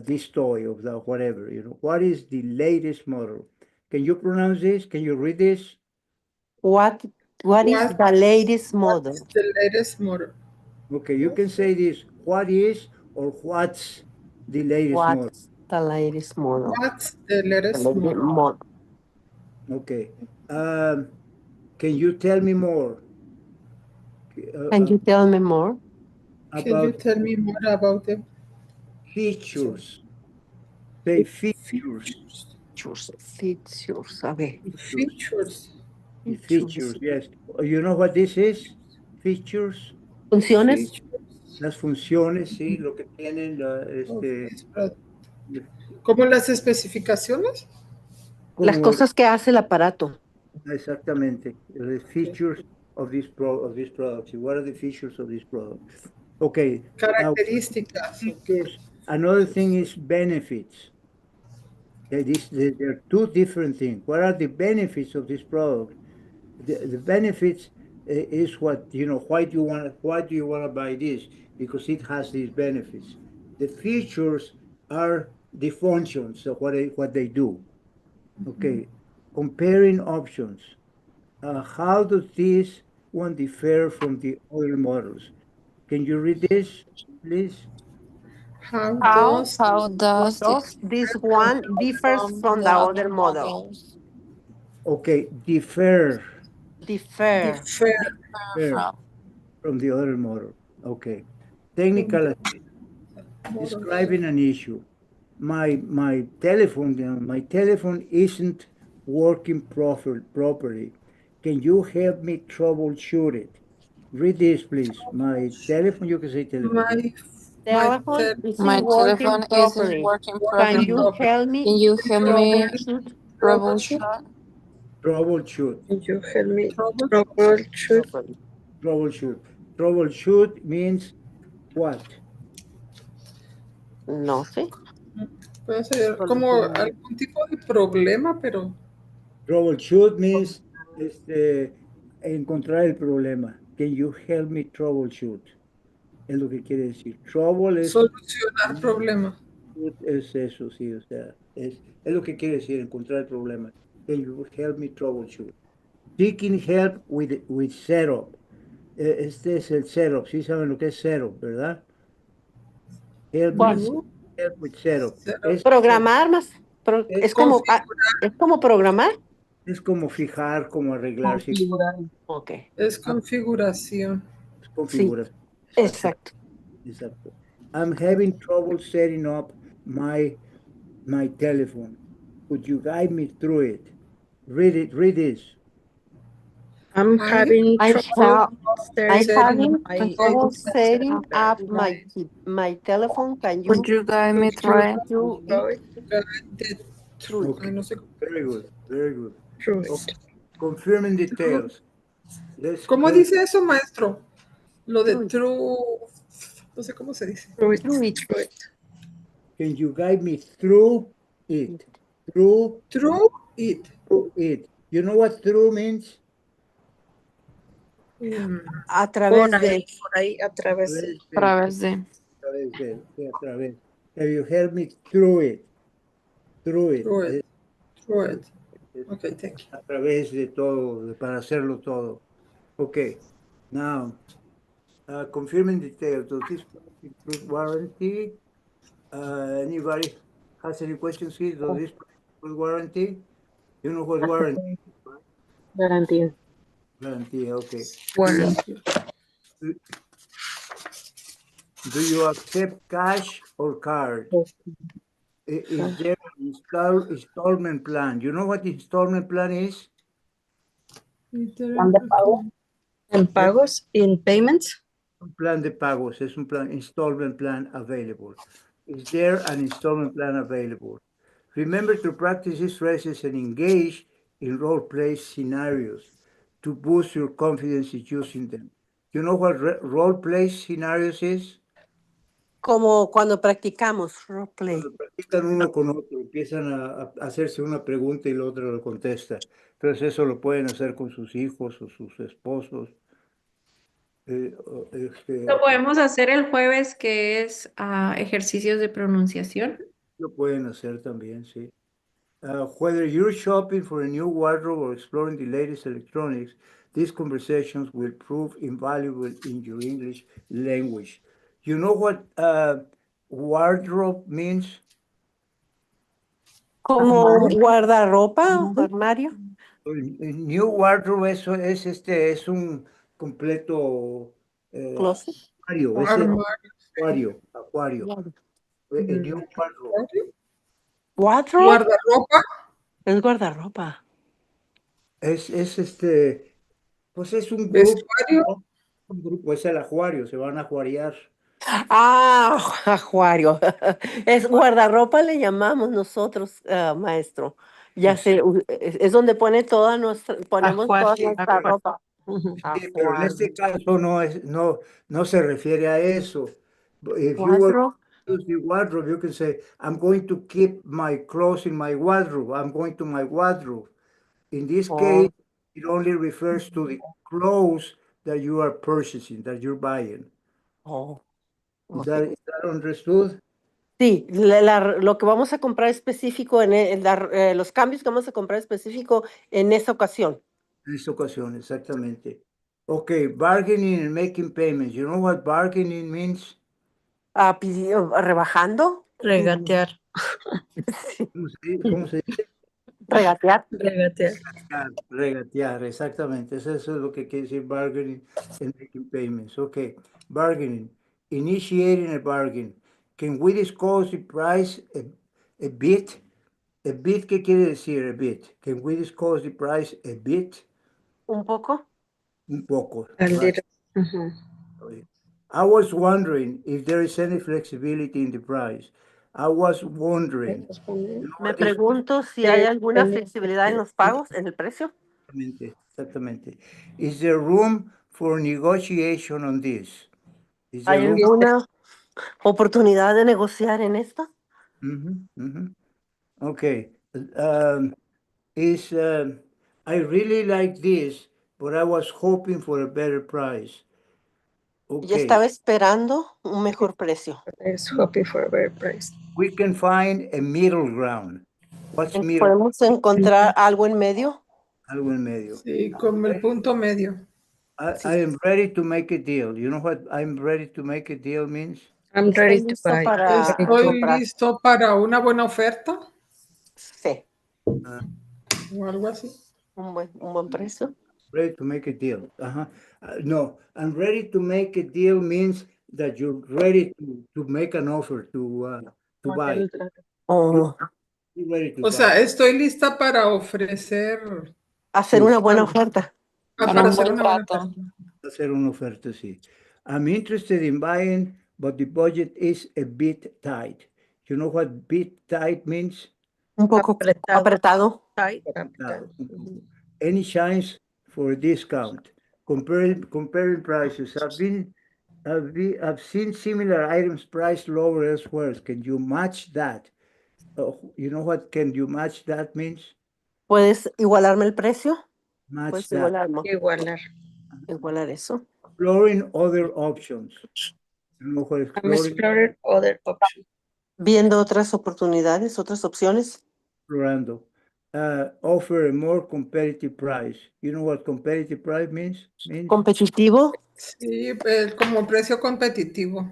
this toy, of the whatever, what is the latest model? Can you pronounce this? Can you read this? What is What- the latest What is model? the latest model? Okay, you can say this, what is or what's the latest model? What's the latest model? What's the The latest latest model? model. Okay. Can you tell me more Can you tell me more? Can you about tell me more about the features? Say features. Features. A ver. features? The features, yes. You know what this is? Features. Funciones. Las funciones, sí, lo que tienen, ¿Como las especificaciones? Las como cosas que hace el aparato. exactamente, the features of this product. What are the features of this product? Okay. Características. Another thing is benefits. There are two different things. What are the benefits of this product? The benefits is what, why do you want to buy this? Because it has these benefits. The features are the functions of what they do. Okay. Comparing options. How does this one differ from the other models? Can you read this, please? How does How does it Does this one differs from the the other model? models Okay, differ Differ. differ from? from the other model. Okay. Technical describing an issue. My telephone isn't working properly. Can you help me troubleshoot it? Read this, please. My telephone, you can say telephone. my Telephone My isn't working telephone isn't properly. working Can properly. you help me Can you help me troubleshoot? troubleshoot? Troubleshoot. Can you help me trouble troubleshoot? Properly. Troubleshoot. Troubleshoot means what? No sé. puede ser como algún tipo de problema, pero Troubleshoot means encontrar el problema. Can you help me troubleshoot? Es lo que quiere decir. Trouble solucionar problemas. es eso, sí, o sea, es lo que quiere decir, encontrar el problema. Can you help me troubleshoot? Seeking help with setup. Este es el setup, sí saben lo que es setup, ¿verdad? Help me ¿Cuál? help with setup. Programar más. es Es como, es como programar. Es como fijar, como arreglar, sí, Ok. Es configuración. es configurar. Exacto. Exacto. I'm having trouble setting up my telephone. Could you guide me through it? Read this. I'm having I'm trouble having my trouble setting up my telephone. Can you Would you guide me through it? do it? Guided through. Okay. Ay, no sé. Very good, very good. through Okay. it. Confirming details. ¿Cómo dice eso, maestro? Lo de true, no sé cómo se dice. Can you guide me through it? Through True it. it. You know what through means? A través Por de. ahí, a través de. Través A través de. través de, sí, a través. Can you help me through it? Through it. True it. True it. Es Okay, thank you. a través de todo, para hacerlo todo. Okay. Now, confirming details. Does this include warranty? Anybody has any questions here? Does this include warranty? You know what warranty is, right? Garantía. Warranty, okay. Bueno, Do you accept cash or card? Is there an installment plan? You know what the installment plan is? plan de pago. En pagos, in payments. Un plan de pagos, es un plan, installment plan available. Is there an installment plan available? Remember to practice these phrases and engage in role-play scenarios to boost your confidence in using them. You know what role-play scenarios is? Como cuando practicamos roleplay. Cuando practican uno con otro, empiezan a hacerse una pregunta y la otra lo contesta. Entonces eso lo pueden hacer con sus hijos o sus esposos. Lo podemos hacer el jueves, que es ejercicios de pronunciación. Lo pueden hacer también, sí. Whether you're shopping for a new wardrobe or exploring the latest electronics, these conversations will prove invaluable in your English language. You know what wardrobe means? Como un guardarropa, armario. El new wardrobe eso es un completo Closet. acuario, es el acuario. El new wardrobe. Wardrobe. Guardarropa. Es guardarropa. Es pues es un grupo, Vestuario. ¿no? Un grupo, es el acuario, se van a acuariar. Ah, acuario. Es guardarropa, le llamamos nosotros, maestro. Ya sé, es donde ponemos toda nuestra ropa. Sí, pero en este caso no se refiere a eso. If you were Wardrobe. to use the wardrobe, you can say, I'm going to keep my clothes in my wardrobe. I'm going to my wardrobe. In this case, it only refers to the clothes that you are purchasing, that you're buying. Oh, Is that understood? sí, lo que vamos a comprar específico los cambios que vamos a comprar específico en esta ocasión. En esta ocasión, exactamente. Okay, bargaining and making payments. You know what bargaining means? Rebajando. Regatear. ¿Cómo se dice? Regatear. Regatear. Regatear, exactamente. Eso es lo que quiere decir bargaining and making payments. Okay, bargaining. Initiating a bargain. Can we discuss the price a bit? A bit, ¿qué quiere decir a bit? Can we discuss the price a bit? Un poco. Un poco. A Right. little. I was wondering if there is any flexibility in the price. I was wondering. You know Me what this- pregunto si hay alguna flexibilidad en los pagos, en el precio. Exactamente. Is there room for negotiation on this? Is there ¿Hay room? alguna oportunidad de negociar en esto? Okay. I really like this, but I was hoping for a better price. Yo Okay. estaba esperando un mejor precio. Is hoping for a better price. We can find a middle ground. What's middle? ¿Podemos encontrar algo en medio? Algo en medio. Sí, como el punto medio. I am ready to make a deal. You know what I'm ready to make a deal means? I'm ¿Estoy ready to listo buy. para Estoy comprar? listo para una buena oferta Sí, o algo así. un buen precio. Ready to make a deal. No, I'm ready to make a deal means that you're ready to make an offer to buy. O You're ready to O sea, buy. estoy lista para ofrecer, hacer Sí. una buena oferta. para hacer una buena oferta. Hacer una oferta, sí. I'm interested in buying, but the budget is a bit tight. You know what bit tight means? Un poco apretado. Apretado, un poco. Any chance for a discount? Comparing prices. I've been I've seen similar items priced lower elsewhere. Can you match that? You know what can you match that means? ¿Puedes igualarme el precio? Match Puedes that. Igualar. igualar eso. Exploring other options. You know what I'm exploring? exploring other options. Viendo otras oportunidades, otras opciones. Explorando. Offer a more competitive price. You know what competitive price means? Competitivo. Sí, como precio competitivo.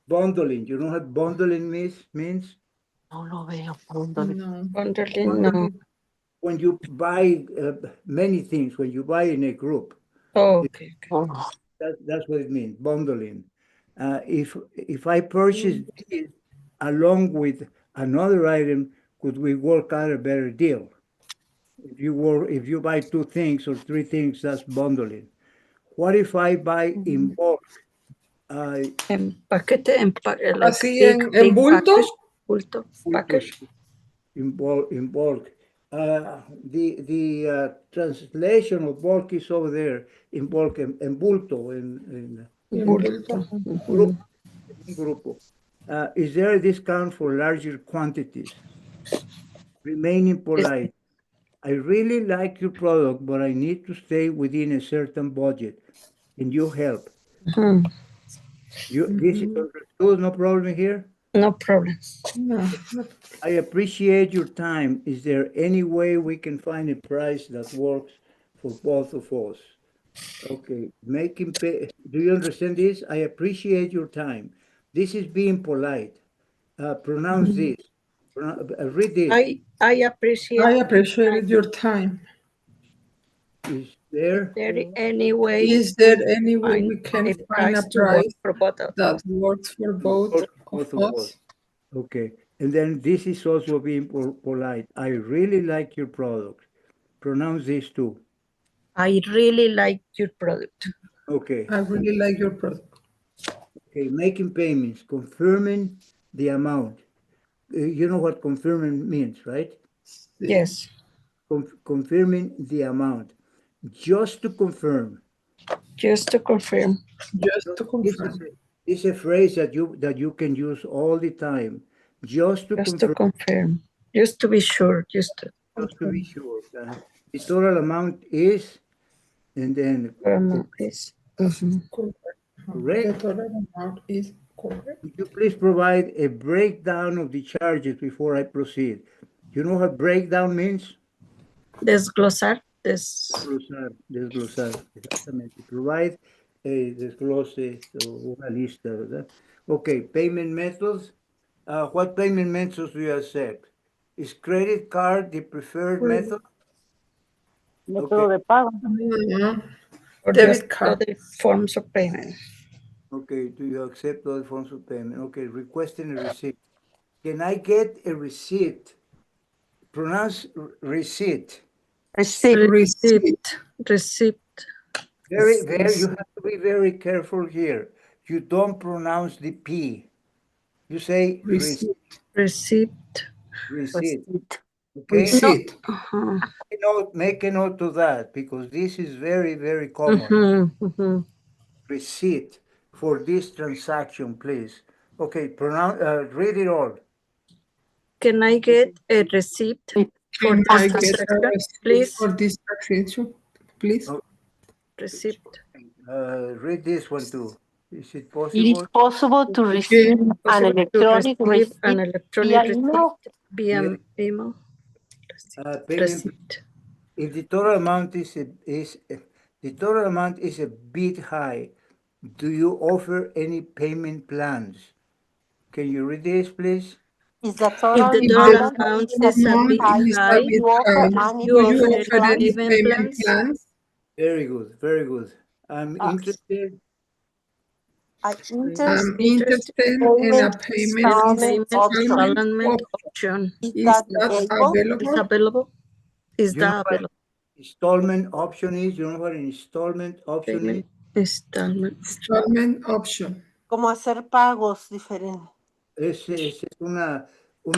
Bundling. You know what bundling means? No lo veo. No. Wonderland, no. When you buy many things, when you buy in a group, Oh, okay. Oh, that's what it means, bundling. If I purchase this along with another item, could we work out a better deal? If you buy two things or three things, that's bundling. What if I buy in bulk? En paquete, like Así big, en big bulto. package, bulto, package. In bulk. The translation of bulk is over there in bulk, en bulto, in En bulto. grupo. Un grupo. Is there a discount for larger quantities? Remaining polite. I really like your product, but I need to stay within a certain budget. Can you help? Mhm. This is understood, no problem here? No problem. No. I appreciate your time. Is there any way we can find a price that works for both of us? Okay, making pay. Do you understand this? I appreciate your time. This is being polite. Pronounce this. Read this. I I appreciate. appreciate your time. Is Is there? there any way Is there we any way find we can a find a price to work price for both of that us? works for both Both of of us. us? Okay. And then this is also being polite. I really like your product. Pronounce this too. I really like your product. Okay. I really like your product. Okay. Making payments, confirming the amount. You know what confirming means, right? Yes, Confirming the amount. Just to confirm. just to confirm. Just to This confirm. is a phrase that you can use all the time. Just to Just to confirm. confirm. Just to be sure. Just to Just to be sure. The total amount is, and then confirm this. Mhm. Correct. The correct. total amount is correct. Could you please provide a breakdown of the charges before I proceed? You know what breakdown means? Desglosar. Desglosar, exactamente. Provide a desglose o una lista, ¿verdad? Okay, payment methods. What payment methods do you accept? Is credit card the preferred method? Okay, Método de pago. Or Debit just card. other forms of payment. okay. Do you accept other forms of payment? Okay, requesting a receipt. Can I get a receipt? Pronounce receipt. Receipt. Receipt. Receipt. You have to be very careful here. You don't pronounce the P. You say Receipt. Receipt. receipt. Receipt. Okay? Receipt. Uh-huh. Make a note of that because this is very, very common. Mhm, mhm. Receipt for this transaction, please. Okay, read it all. Can I get a receipt for Can this I get a transaction, receipt please? for this transaction, please? Oh, Receipt. read this one too. Is it It possible? is possible to Okay. receive an Possible to electronic receive an receipt electronic via receipt email. via Yeah. email. Payment. Receipt. If the total amount the total amount is a bit high, do you offer any payment plans? Can you read this, please? Is the If total the If total amount the amount a is a bit amount bit high? is a high, Do bit you offer high, any you do you offer payment offer any plan? any payment payment plans? plans? Very good, very good. I'm interested. I I'm interest interested in a payment payment installment Payment option. installment installment option. option. Is Is that that available? Is available? available? Is You know that what available? installment option is? You know what an installment option is? Payment installment. Installment option. Como hacer pagos diferentes. Es una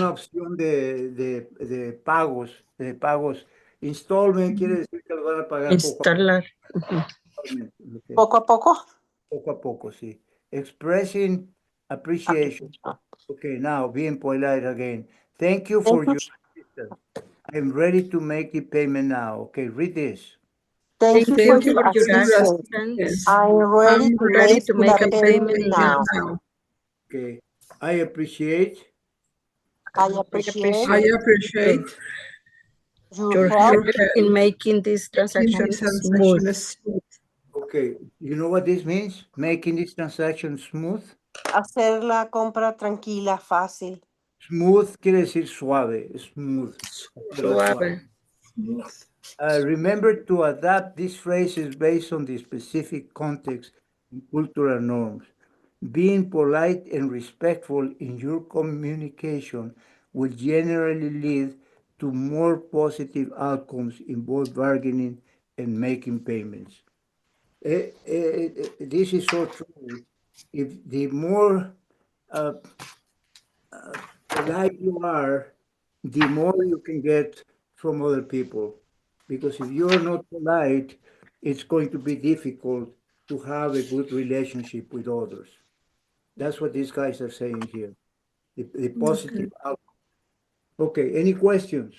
opción de pagos, de pagos. Installment quiere decir que lo van a pagar Instalar. poco a poco, Poco a poco. poco a poco, sí. expressing appreciation. Okay, now being polite again. Thank you for your assistance. I'm ready to make the payment now. Okay, read this. Thank Thank you you for Thank you your for for your your assistance. assistance. assistance. I'm ready I'm to ready make to the make a Make the payment payment payment now. now. now. Okay, I appreciate I I appreciate I appreciate appreciate your your help help your help in making this making transaction this smooth. transaction smooth. Okay, you know what this means? Making this transaction smooth. hacer la compra tranquila, fácil. Smooth quiere decir suave, smooth. Hacerla suave. Suave. Smooth. Remember to adapt these phrases based on the specific context and cultural norms. Being polite and respectful in your communication will generally lead to more positive outcomes in both bargaining and making payments. This is so true. If the more uh, polite you are, the more you can get from other people. Because if you're not polite, it's going to be difficult to have a good relationship with others. That's what these guys are saying here. The positive outcome. Okay, any questions?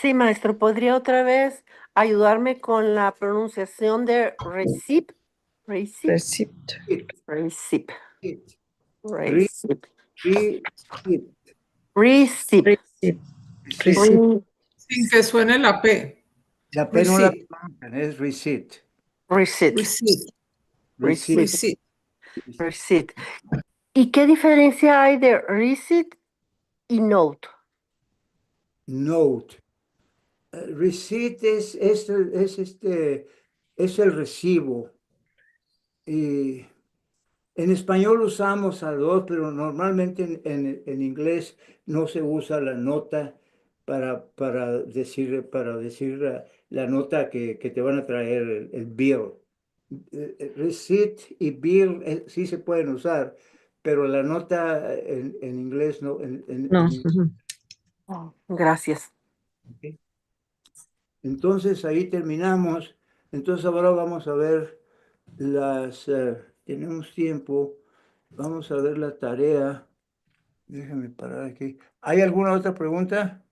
Sí, maestro, ¿podría otra vez ayudarme con la pronunciación de receipt? Receipt. Receipt. It, Receipt. it, re, Receipt. it, Receipt. Receipt. receipt. Receipt. Sin que suene la P. La P no la Receipt. pronuncian, es receipt. Receipt. Receipt. Receipt. Receipt. Receipt. Receipt. ¿Y qué diferencia hay de receipt y note? Note. Receipt es el recibo. Y en español usamos a dos, pero normalmente en inglés no se usa la nota para decir la nota que te van a traer, el bill. Receipt y bill sí se pueden usar, pero la nota en inglés no. No. Oh, gracias. Ok. Entonces ahí terminamos. Entonces ahora vamos a ver tenemos tiempo, vamos a ver la tarea. Déjame parar aquí. ¿Hay alguna otra pregunta?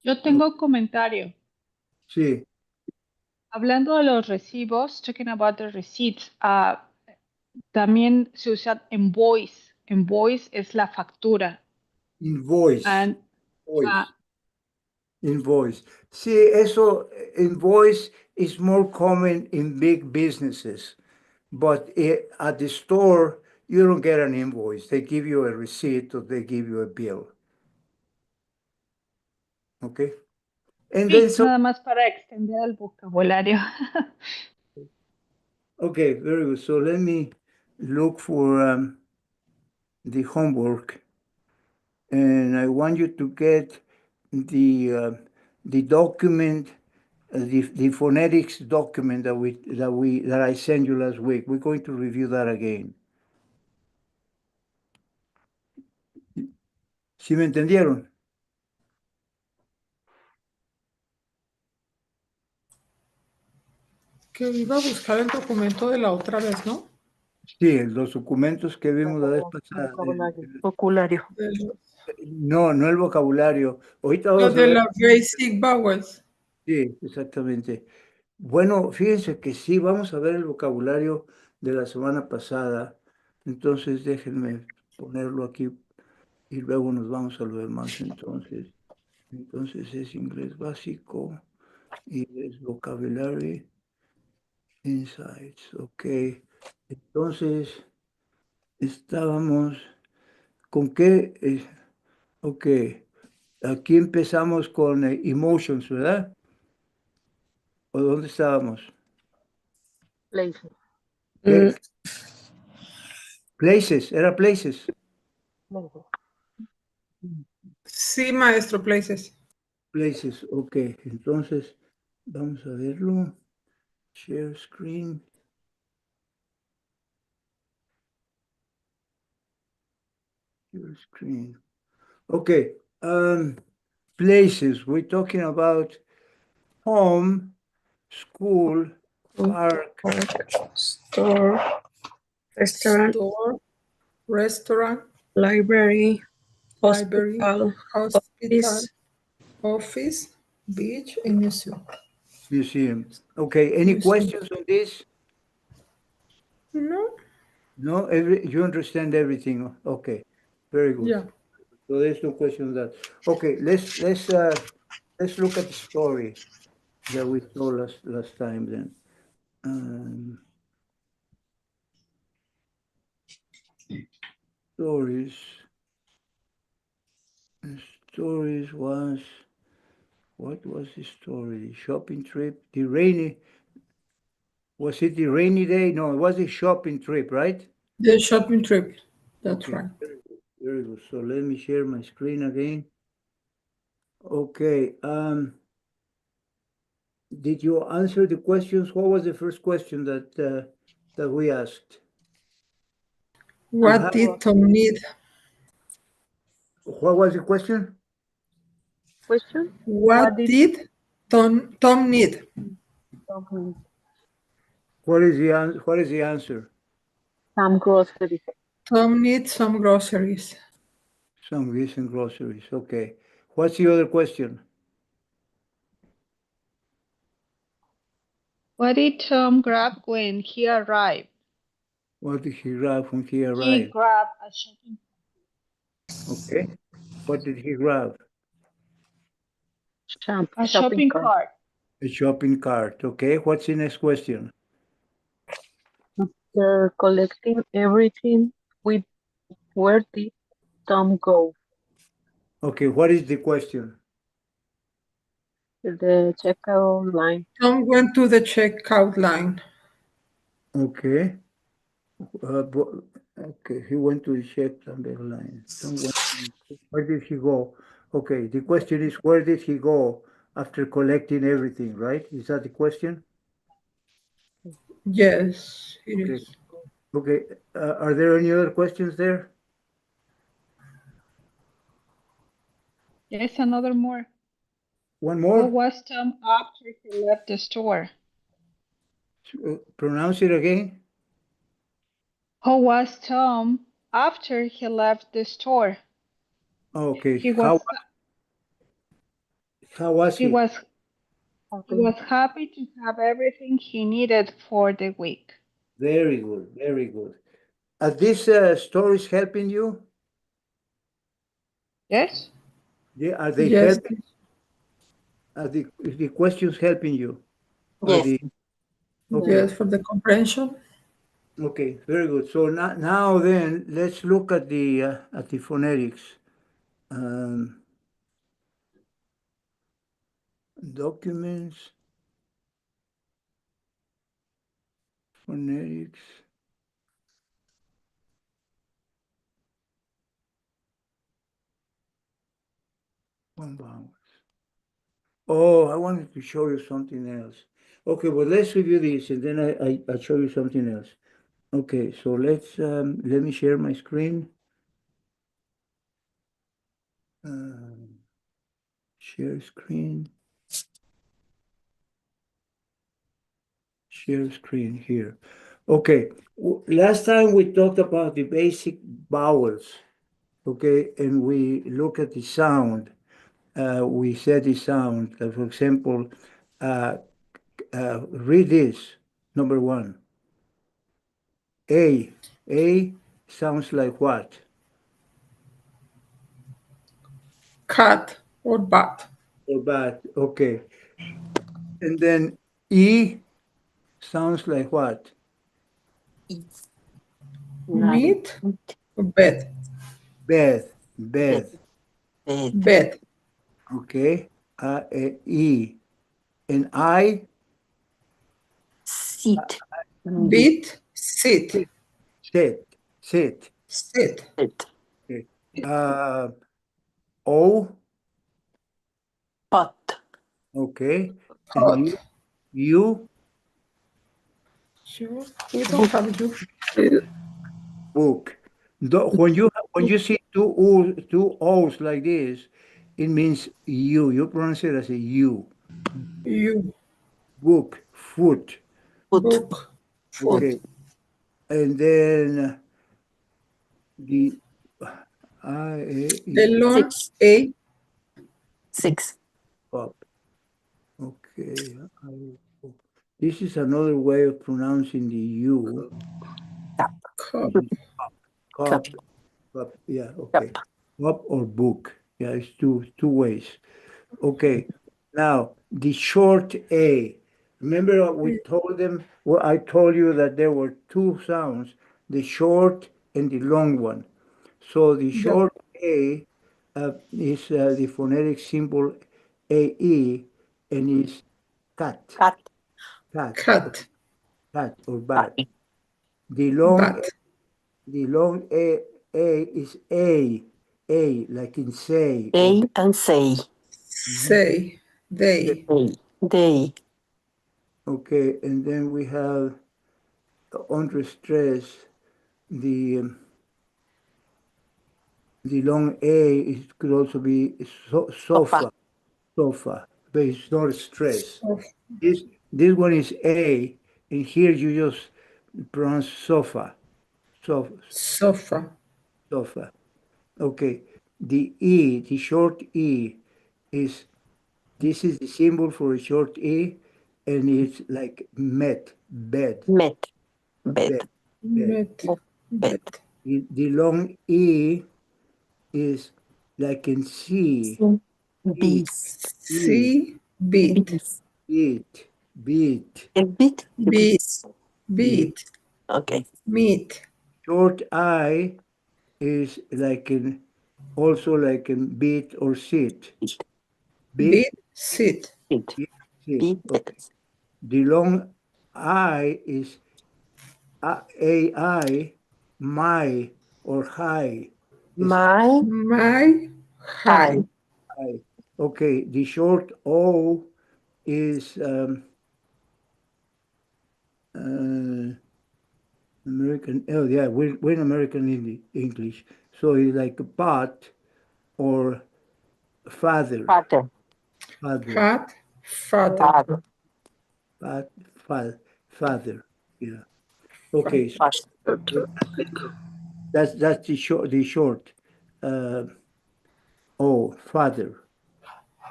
Yo tengo un comentario. Sí, Hablando de los recibos, talking about the receipts, también se usa invoice. Invoice es la factura. invoice, And, invoice, ah, invoice. Sí, eso, invoice is more common in big businesses, but at the store, you don't get an invoice. They give you a receipt or they give you a bill. Okay? And then sí, nada más para extender el vocabulario. okay, very good. So let me look for the homework, and I want you to get the document, the phonetics document that I sent you last week. We're going to review that again. ¿Sí me entendieron? Que iba a buscar el documento de la otra vez, ¿no? Sí, los documentos que vimos la vez pasada. Vocabulario. No, no el vocabulario. Ahorita Lo vamos a de ver. la basic vowels. Sí, exactamente. Bueno, fíjense que sí, vamos a ver el vocabulario de la semana pasada. Entonces, déjenme ponerlo aquí y luego nos vamos a lo demás. Entonces es inglés básico, inglés vocabulary, insights. Ok. Entonces, estábamos con qué. Ok. Aquí empezamos con emotions, ¿verdad? ¿O dónde estábamos? Mm, Places, era places. Sí, maestro, places. Places, ok. Entonces, vamos a verlo. Share screen. Share screen. Okay. Places. We're talking about home, school, park, store, restaurant, Store, restaurant, library, library, hospital, hospital, office, office, beach, and museum. museum. Okay, any Museum. questions on this? No? No, you understand everything. Okay, very good. Yeah. So there's no question on that. Okay, let's look at the story that we saw last time then. Stories. Stories was, what was the story? The shopping trip, the rainy, was it the rainy day? No, it was a shopping trip, right? The shopping trip. That's Okay, right. very good, very good. So let me share my screen again. Okay, did you answer the questions? What was the first question that we asked? What did Tom need? What was the question? Question? What did Tom need? What is the answer? Some groceries. Tom needs some groceries. Some recent groceries. Okay. What's the other question? What did Tom grab when he arrived? What did he grab when he He arrived? grabbed a shopping Okay. What did he grab? shopping cart. A shopping cart. Okay. What's the next question? After collecting everything, where did Tom go? Okay. What is the question? The checkout line. Tom went to the checkout line. Okay. Okay. He went to check on the line. Where did he go? Okay. The question is, where did he go after collecting everything, right? Is that the question? Yes, it Okay. is. Okay. Are there any other questions there? Yes, another more. One Who more? was Tom after he left the store? Pronounce it again. Who was Tom after he left the store? Okay. He How was how was he he? was he was happy to have everything he needed for the week. Very good. Very good. Are these stories helping you? Yes? Yeah. Are they Yes, helping? Are the questions helping you? Are Yes. the okay? yes, for the comprehension. Okay. Very good. So now then, let's look at the phonetics. Um, Documents, phonetics. One vowels. Oh, I wanted to show you something else. Okay, well, let's review this and then I'll show you something else. Okay, so let me share my screen. Share screen. Share screen here. Okay, last time we talked about the basic vowels, okay, and we look at the sound. We said the sound. For example, read this, number one. A. A sounds like what? Cat or bat. Or bad. Okay. And then E sounds like what? Meat or bed. Bed. Bed. Bed. Okay. E. And I? sit, Beat, sit. Sit. Sit. Sit. Sit. Okay. O. pot, Okay. And Hot. you? Sure. We don't have you. Book. When you see two O's like this, it means you. You pronounce it as a U. You. Book, foot. book. Okay. And then the The long A. 6. up. Okay. This is another way of pronouncing the U. Cup. Cup. Cup. Cup. Yeah. Okay. Cup or book. Yeah, it's two ways. Okay. Now the short A. Remember what we told them? Well, I told you that there were two sounds: the short and the long one. So the short A is the phonetic symbol AE and is cat, Cat. cat, Cat. cat or bat. Cat. The long Bat. the long A is A like in say or A and say. Say. They. They. okay, and then we have under stress the long A it could also be sofa, sofa, but it's not stress. Sofa. This one is A, and here you just pronounce sofa, sofa, Sofa. sofa. Okay, the E, the short E, is this is the symbol for a short E, and it's like met, bed, Met. Bed. bed, bed. Met. Bed. Bet. The long E is like in C, eat, Beast. eat, See. Beat. Beast. eat, beat, A bit. Beat. beat. Beat. Okay. Meat. Short I is like in also like in beat or sit. Beat, Beat. Sit. Bit. sit. Bit. Okay. The long I is AI, my or high. Is My My. High. eye. high. Okay. The short O is uh, American. Oh yeah, we're in American English. So it's like pot or father, Father. father, Fat. Father. Father. fat, father. Yeah. Okay. So Father. that's the short. Uh, O, father,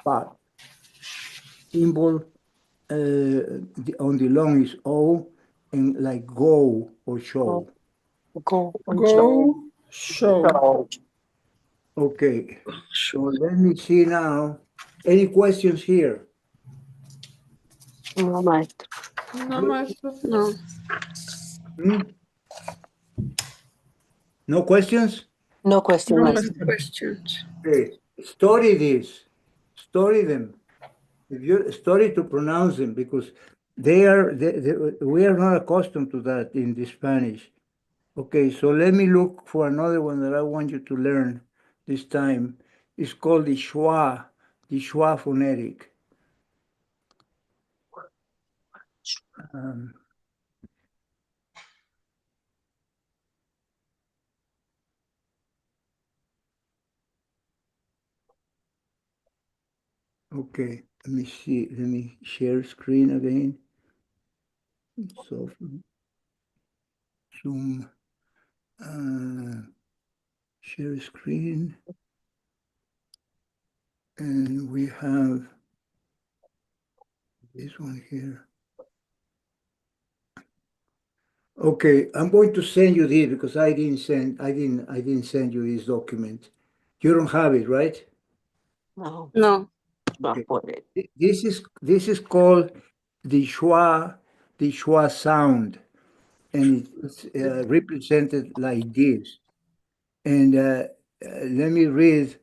fat. Symbol on the long is O, and like go or Go. show. Go and show. Go. Show. Show. Okay. So let me see now. Any questions here? No, maestro. No, maestro. No. Hmm? No questions? No question, No, maestro. maestro. Questions. Okay. Study this. Study them. If you study to pronounce them because we are not accustomed to that in the Spanish. Okay, so let me look for another one that I want you to learn this time. It's called the schwa phonetic. Um, okay, let me see. Let me share screen again. So Zoom, share screen, and we have this one here. Okay, I'm going to send you this because I didn't send you this document. You don't have it, right? No. No. Okay. Put it. This is called the schwa sound, and it's represented like this. And let me read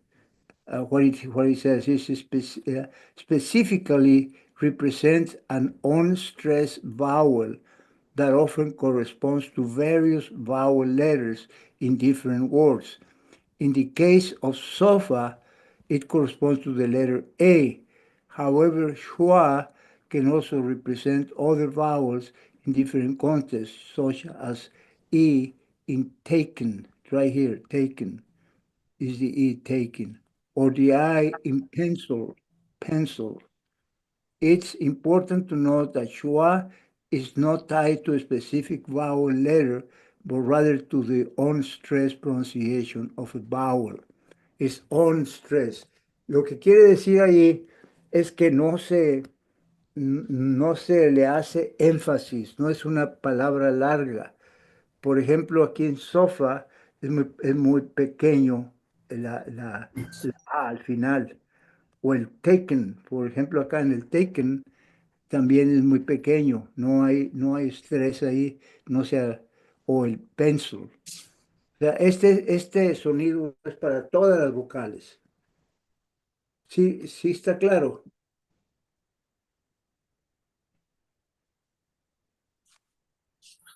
what it says. This is specifically represents an unstressed vowel that often corresponds to various vowel letters in different words. In the case of sofa, it corresponds to the letter A. However, schwa can also represent other vowels in different contexts, such as E in taken, right here, taken is the E taken, or the I in pencil, pencil. It's important to note that schwa is not tied to a specific vowel letter, but rather to the unstressed pronunciation of a vowel. Es unstressed. Lo que quiere decir ahí es que no se le hace énfasis, no es una palabra larga. Por ejemplo, aquí en sofá es muy pequeño la A al final. O el taken, por ejemplo, acá en el taken también es muy pequeño, no hay estrés ahí, no sea, o el pencil. O sea, este sonido es para todas las vocales. Sí, sí está claro.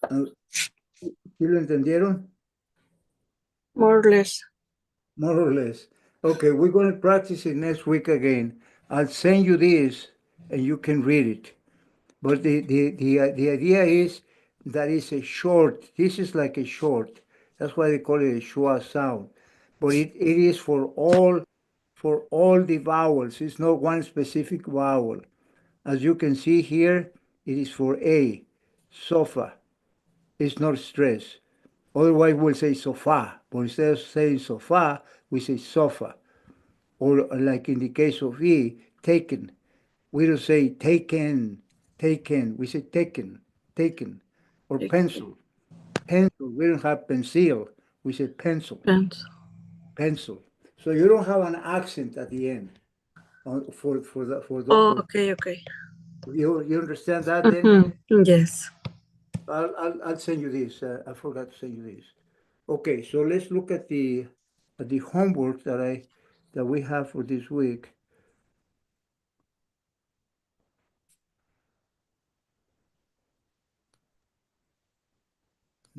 Ah, ¿sí lo entendieron? More or less. More or less. Okay, we're going to practice it next week again. I'll send you this and you can read it. But the idea is that it's a short. This is like a short. That's why they call it a schwa sound. But it is for all the vowels. It's not one specific vowel. As you can see here, it is for A, sofa. It's not stress. Otherwise, we'll say sofa. But instead of saying sofa, we say sofa. Or like in the case of E, taken. We don't say taken, taken. We say taken, taken. Or pencil, pencil. We don't have pencil. We say pencil, Depends. pencil. So you don't have an accent at the end Oh, okay, okay. you understand that then? Yes. I'll send you this. I forgot to send you this. Okay, so let's look at the homework that we have for this week.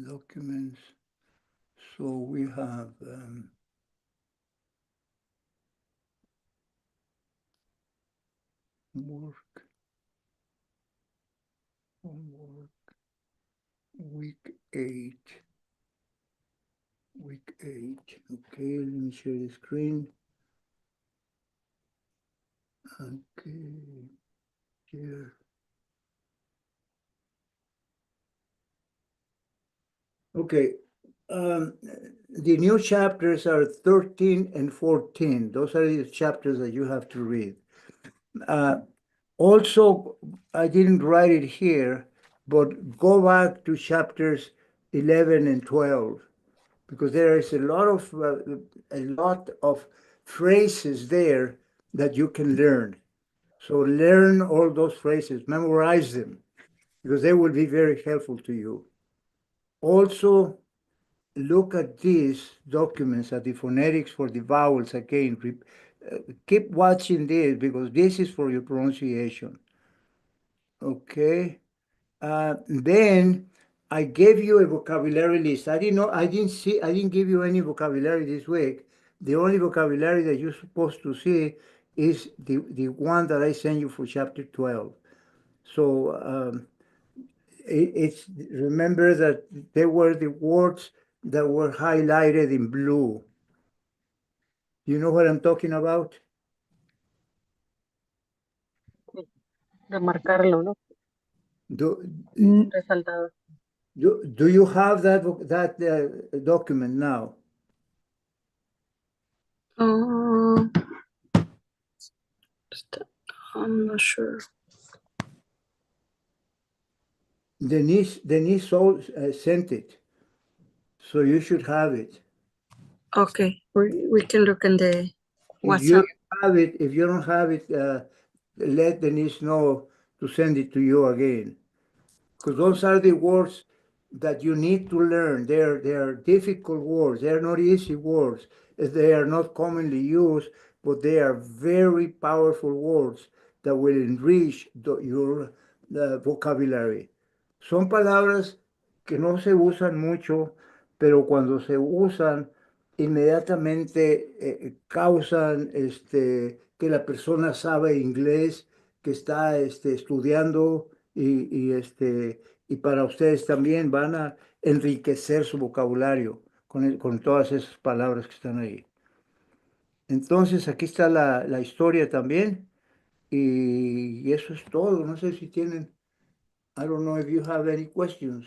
Documents. So we have homework, homework, week 8. Week 8. Okay, let me share the screen. Okay, here. Okay, the new chapters are 13 and 14. Those are the chapters that you have to read. Also, I didn't write it here, but go back to chapters 11 and 12 because there is a lot of phrases there that you can learn. So learn all those phrases, memorize them because they will be very helpful to you. Also, look at these documents, at the phonetics for the vowels again. Keep watching this because this is for your pronunciation. Okay. Then I gave you a vocabulary list. I didn't give you any vocabulary this week. The only vocabulary that you're supposed to see is the one that I sent you for chapter 12. So it's remember that they were the words that were highlighted in blue. You know what I'm talking about? Remarcarlo, ¿no? Do, Resaltado. do you have that document now? Uh, I'm not sure. Denise sent it, so you should have it. Okay, we can look in the If you WhatsApp. if you don't have it, let Denise know to send it to you again. Because those are the words that you need to learn. They're difficult words. They're not easy words. They are not commonly used, but they are very powerful words that will enrich your vocabulary. Son palabras que no se usan mucho, pero cuando se usan, inmediatamente causan que la persona sabe inglés, que está estudiando y para ustedes también van a enriquecer su vocabulario con todas esas palabras que están ahí. Entonces, aquí está la historia también y eso es todo. No sé si tienen I don't know if you have any questions.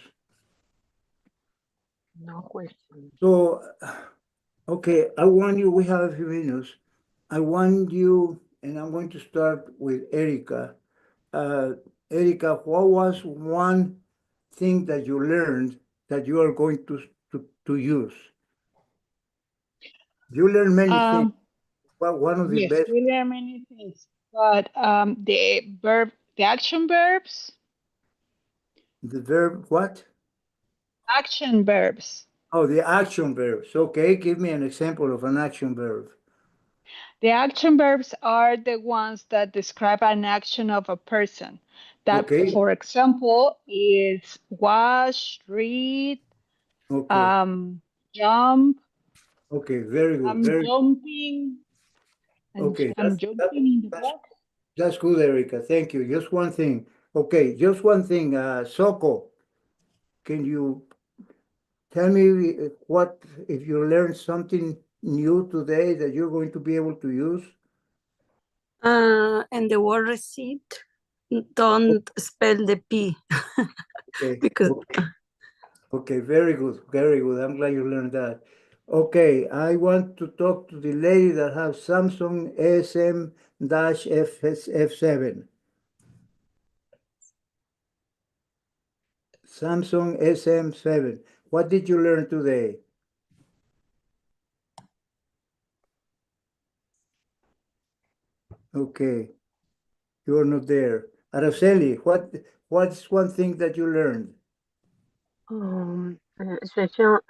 No question. So, okay, I want you, we have a few minutes. I want you, and I'm going to start with Erica. Erica, what was one thing that you learned that you are going to use? You learn many things. What one of the Yes, best, we learn many things, but the action verbs, the verb, what? action verbs. Oh, the action verbs. Okay, give me an example of an action verb. The action verbs are the ones that describe an action of a person. That, Okay, for example, is wash, read, okay, jump. okay, very good, I'm very jumping, and okay. I'm jumping in the That's box. that's good, Erica. Thank you. Just one thing. Okay, just one thing. Soko, can you tell me what if you learned something new today that you're going to be able to use? And the word receipt, don't spell the P Okay, because okay, very good, very good. I'm glad you learned that. Okay, I want to talk to the lady that has Samsung SM-F7. Samsung SM7. What did you learn today? Okay, you're not there. Araceli, what's one thing that you learned?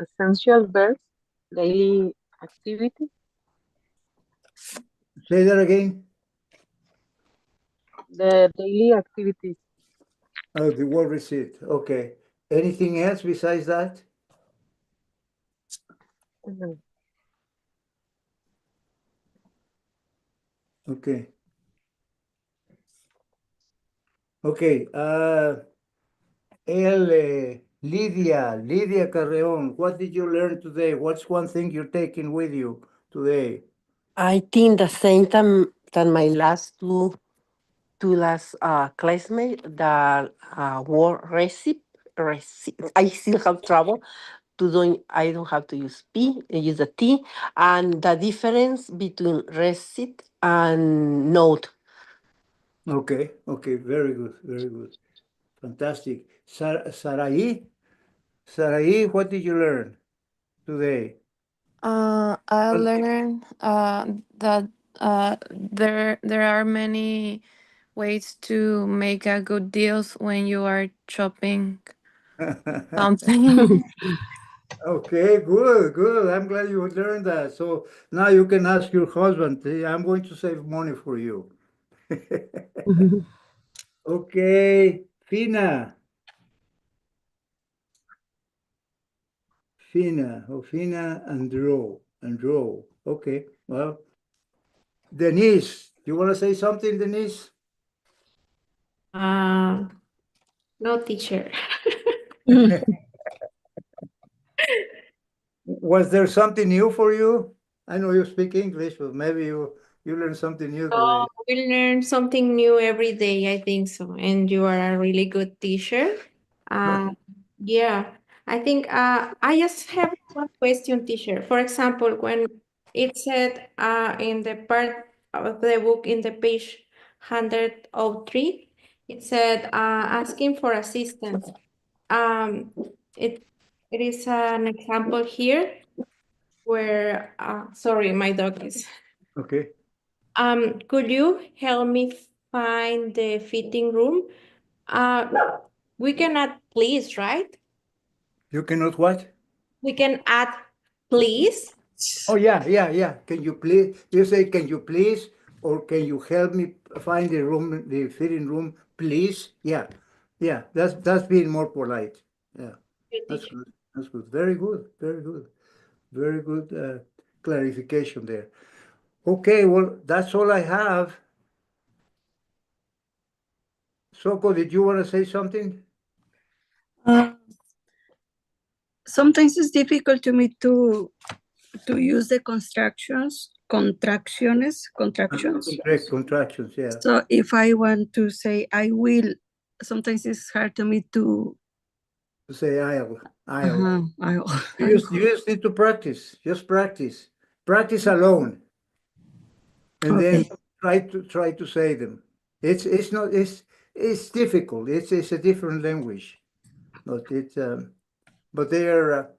Essential verbs, daily activity, Say that again. the daily activities. Oh, the word receipt. Okay. Anything else besides that? Mhm. Okay. Okay. Lydia Carreon, what did you learn today? What's one thing you're taking with you today? I think the same time than my last two last classmates, the word recipe. I still have trouble to doing. I don't have to use P, I use the T, and the difference between receipt and note. Okay. Okay. Very good. Very good. Fantastic. Sarai, what did you learn today? I learned that there are many ways to make a good deals when you are shopping something. Okay, good, good. I'm glad you learned that. So now you can ask your husband, "Hey, I'm going to save money for you." Okay, Fina and draw. Okay, well, Denise, you want to say something, Denise? No, teacher. Was there something new for you? I know you speak English, but maybe you learned something new Oh, today. we learn something new every day, I think so. And you are a really good teacher. Uh, yeah, I think I just have one question, teacher. For example, when it said in the part of the book in the page 103, it said asking for assistance. Um, it it is an example here where sorry, my dog is. Okay, Could you help me find the fitting room? We can add please, right? you cannot what? We can add please. Oh, yeah, yeah, yeah. Can you please, you say, can you please, or can you help me find the room, the fitting room, please? Yeah, yeah, that's being more polite. Yeah, Okay, that's teacher. good. That's good. Very good. Very good. Very good clarification there. Okay, well, that's all I have. Soko, did you want to say something? sometimes it's difficult to me to use the contractions. Correct, contractions, yeah. So if I want to say I will sometimes it's hard to me to. To say I'll. I You just need to practice. Just practice. Practice alone, and then okay. try to say them. It's not it's difficult. It's a different language, but but they are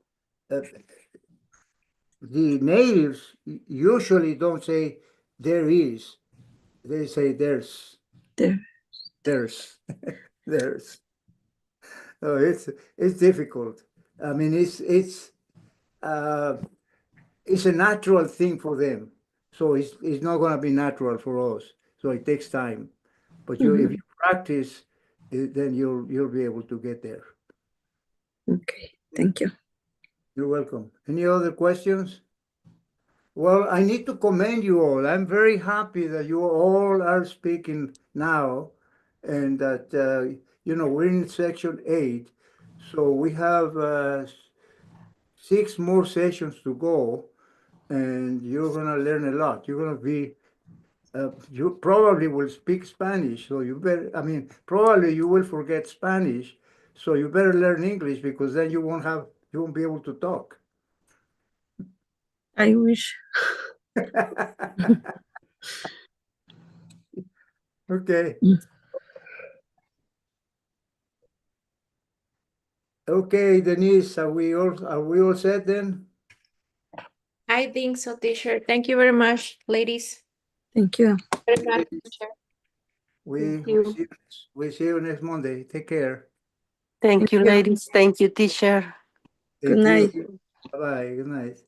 the natives usually don't say there is. They say there's. There. There's. There's. Oh, it's difficult. I mean, uh, it's a natural thing for them. So it's not going to be natural for us. So it takes time. But if you practice, then you'll be able to get there. Okay, thank you. You're welcome. Any other questions? Well, I need to commend you all. I'm very happy that you all are speaking now, and that we're in section 8, so we have 6 more sessions to go, and you're gonna learn a lot. You're gonna be you probably will speak Spanish, so you better. I mean, probably you will forget Spanish, so you better learn English, because then you won't be able to talk. I wish. Okay. Okay, Denise, are we all set then? I think so, teacher. Thank you very much, ladies. Thank you. Very much, teacher. We Thank you. see you next Monday. Take care. Thank you, ladies. Thank you, teacher. Good Thank night. you. Bye-bye. Good night.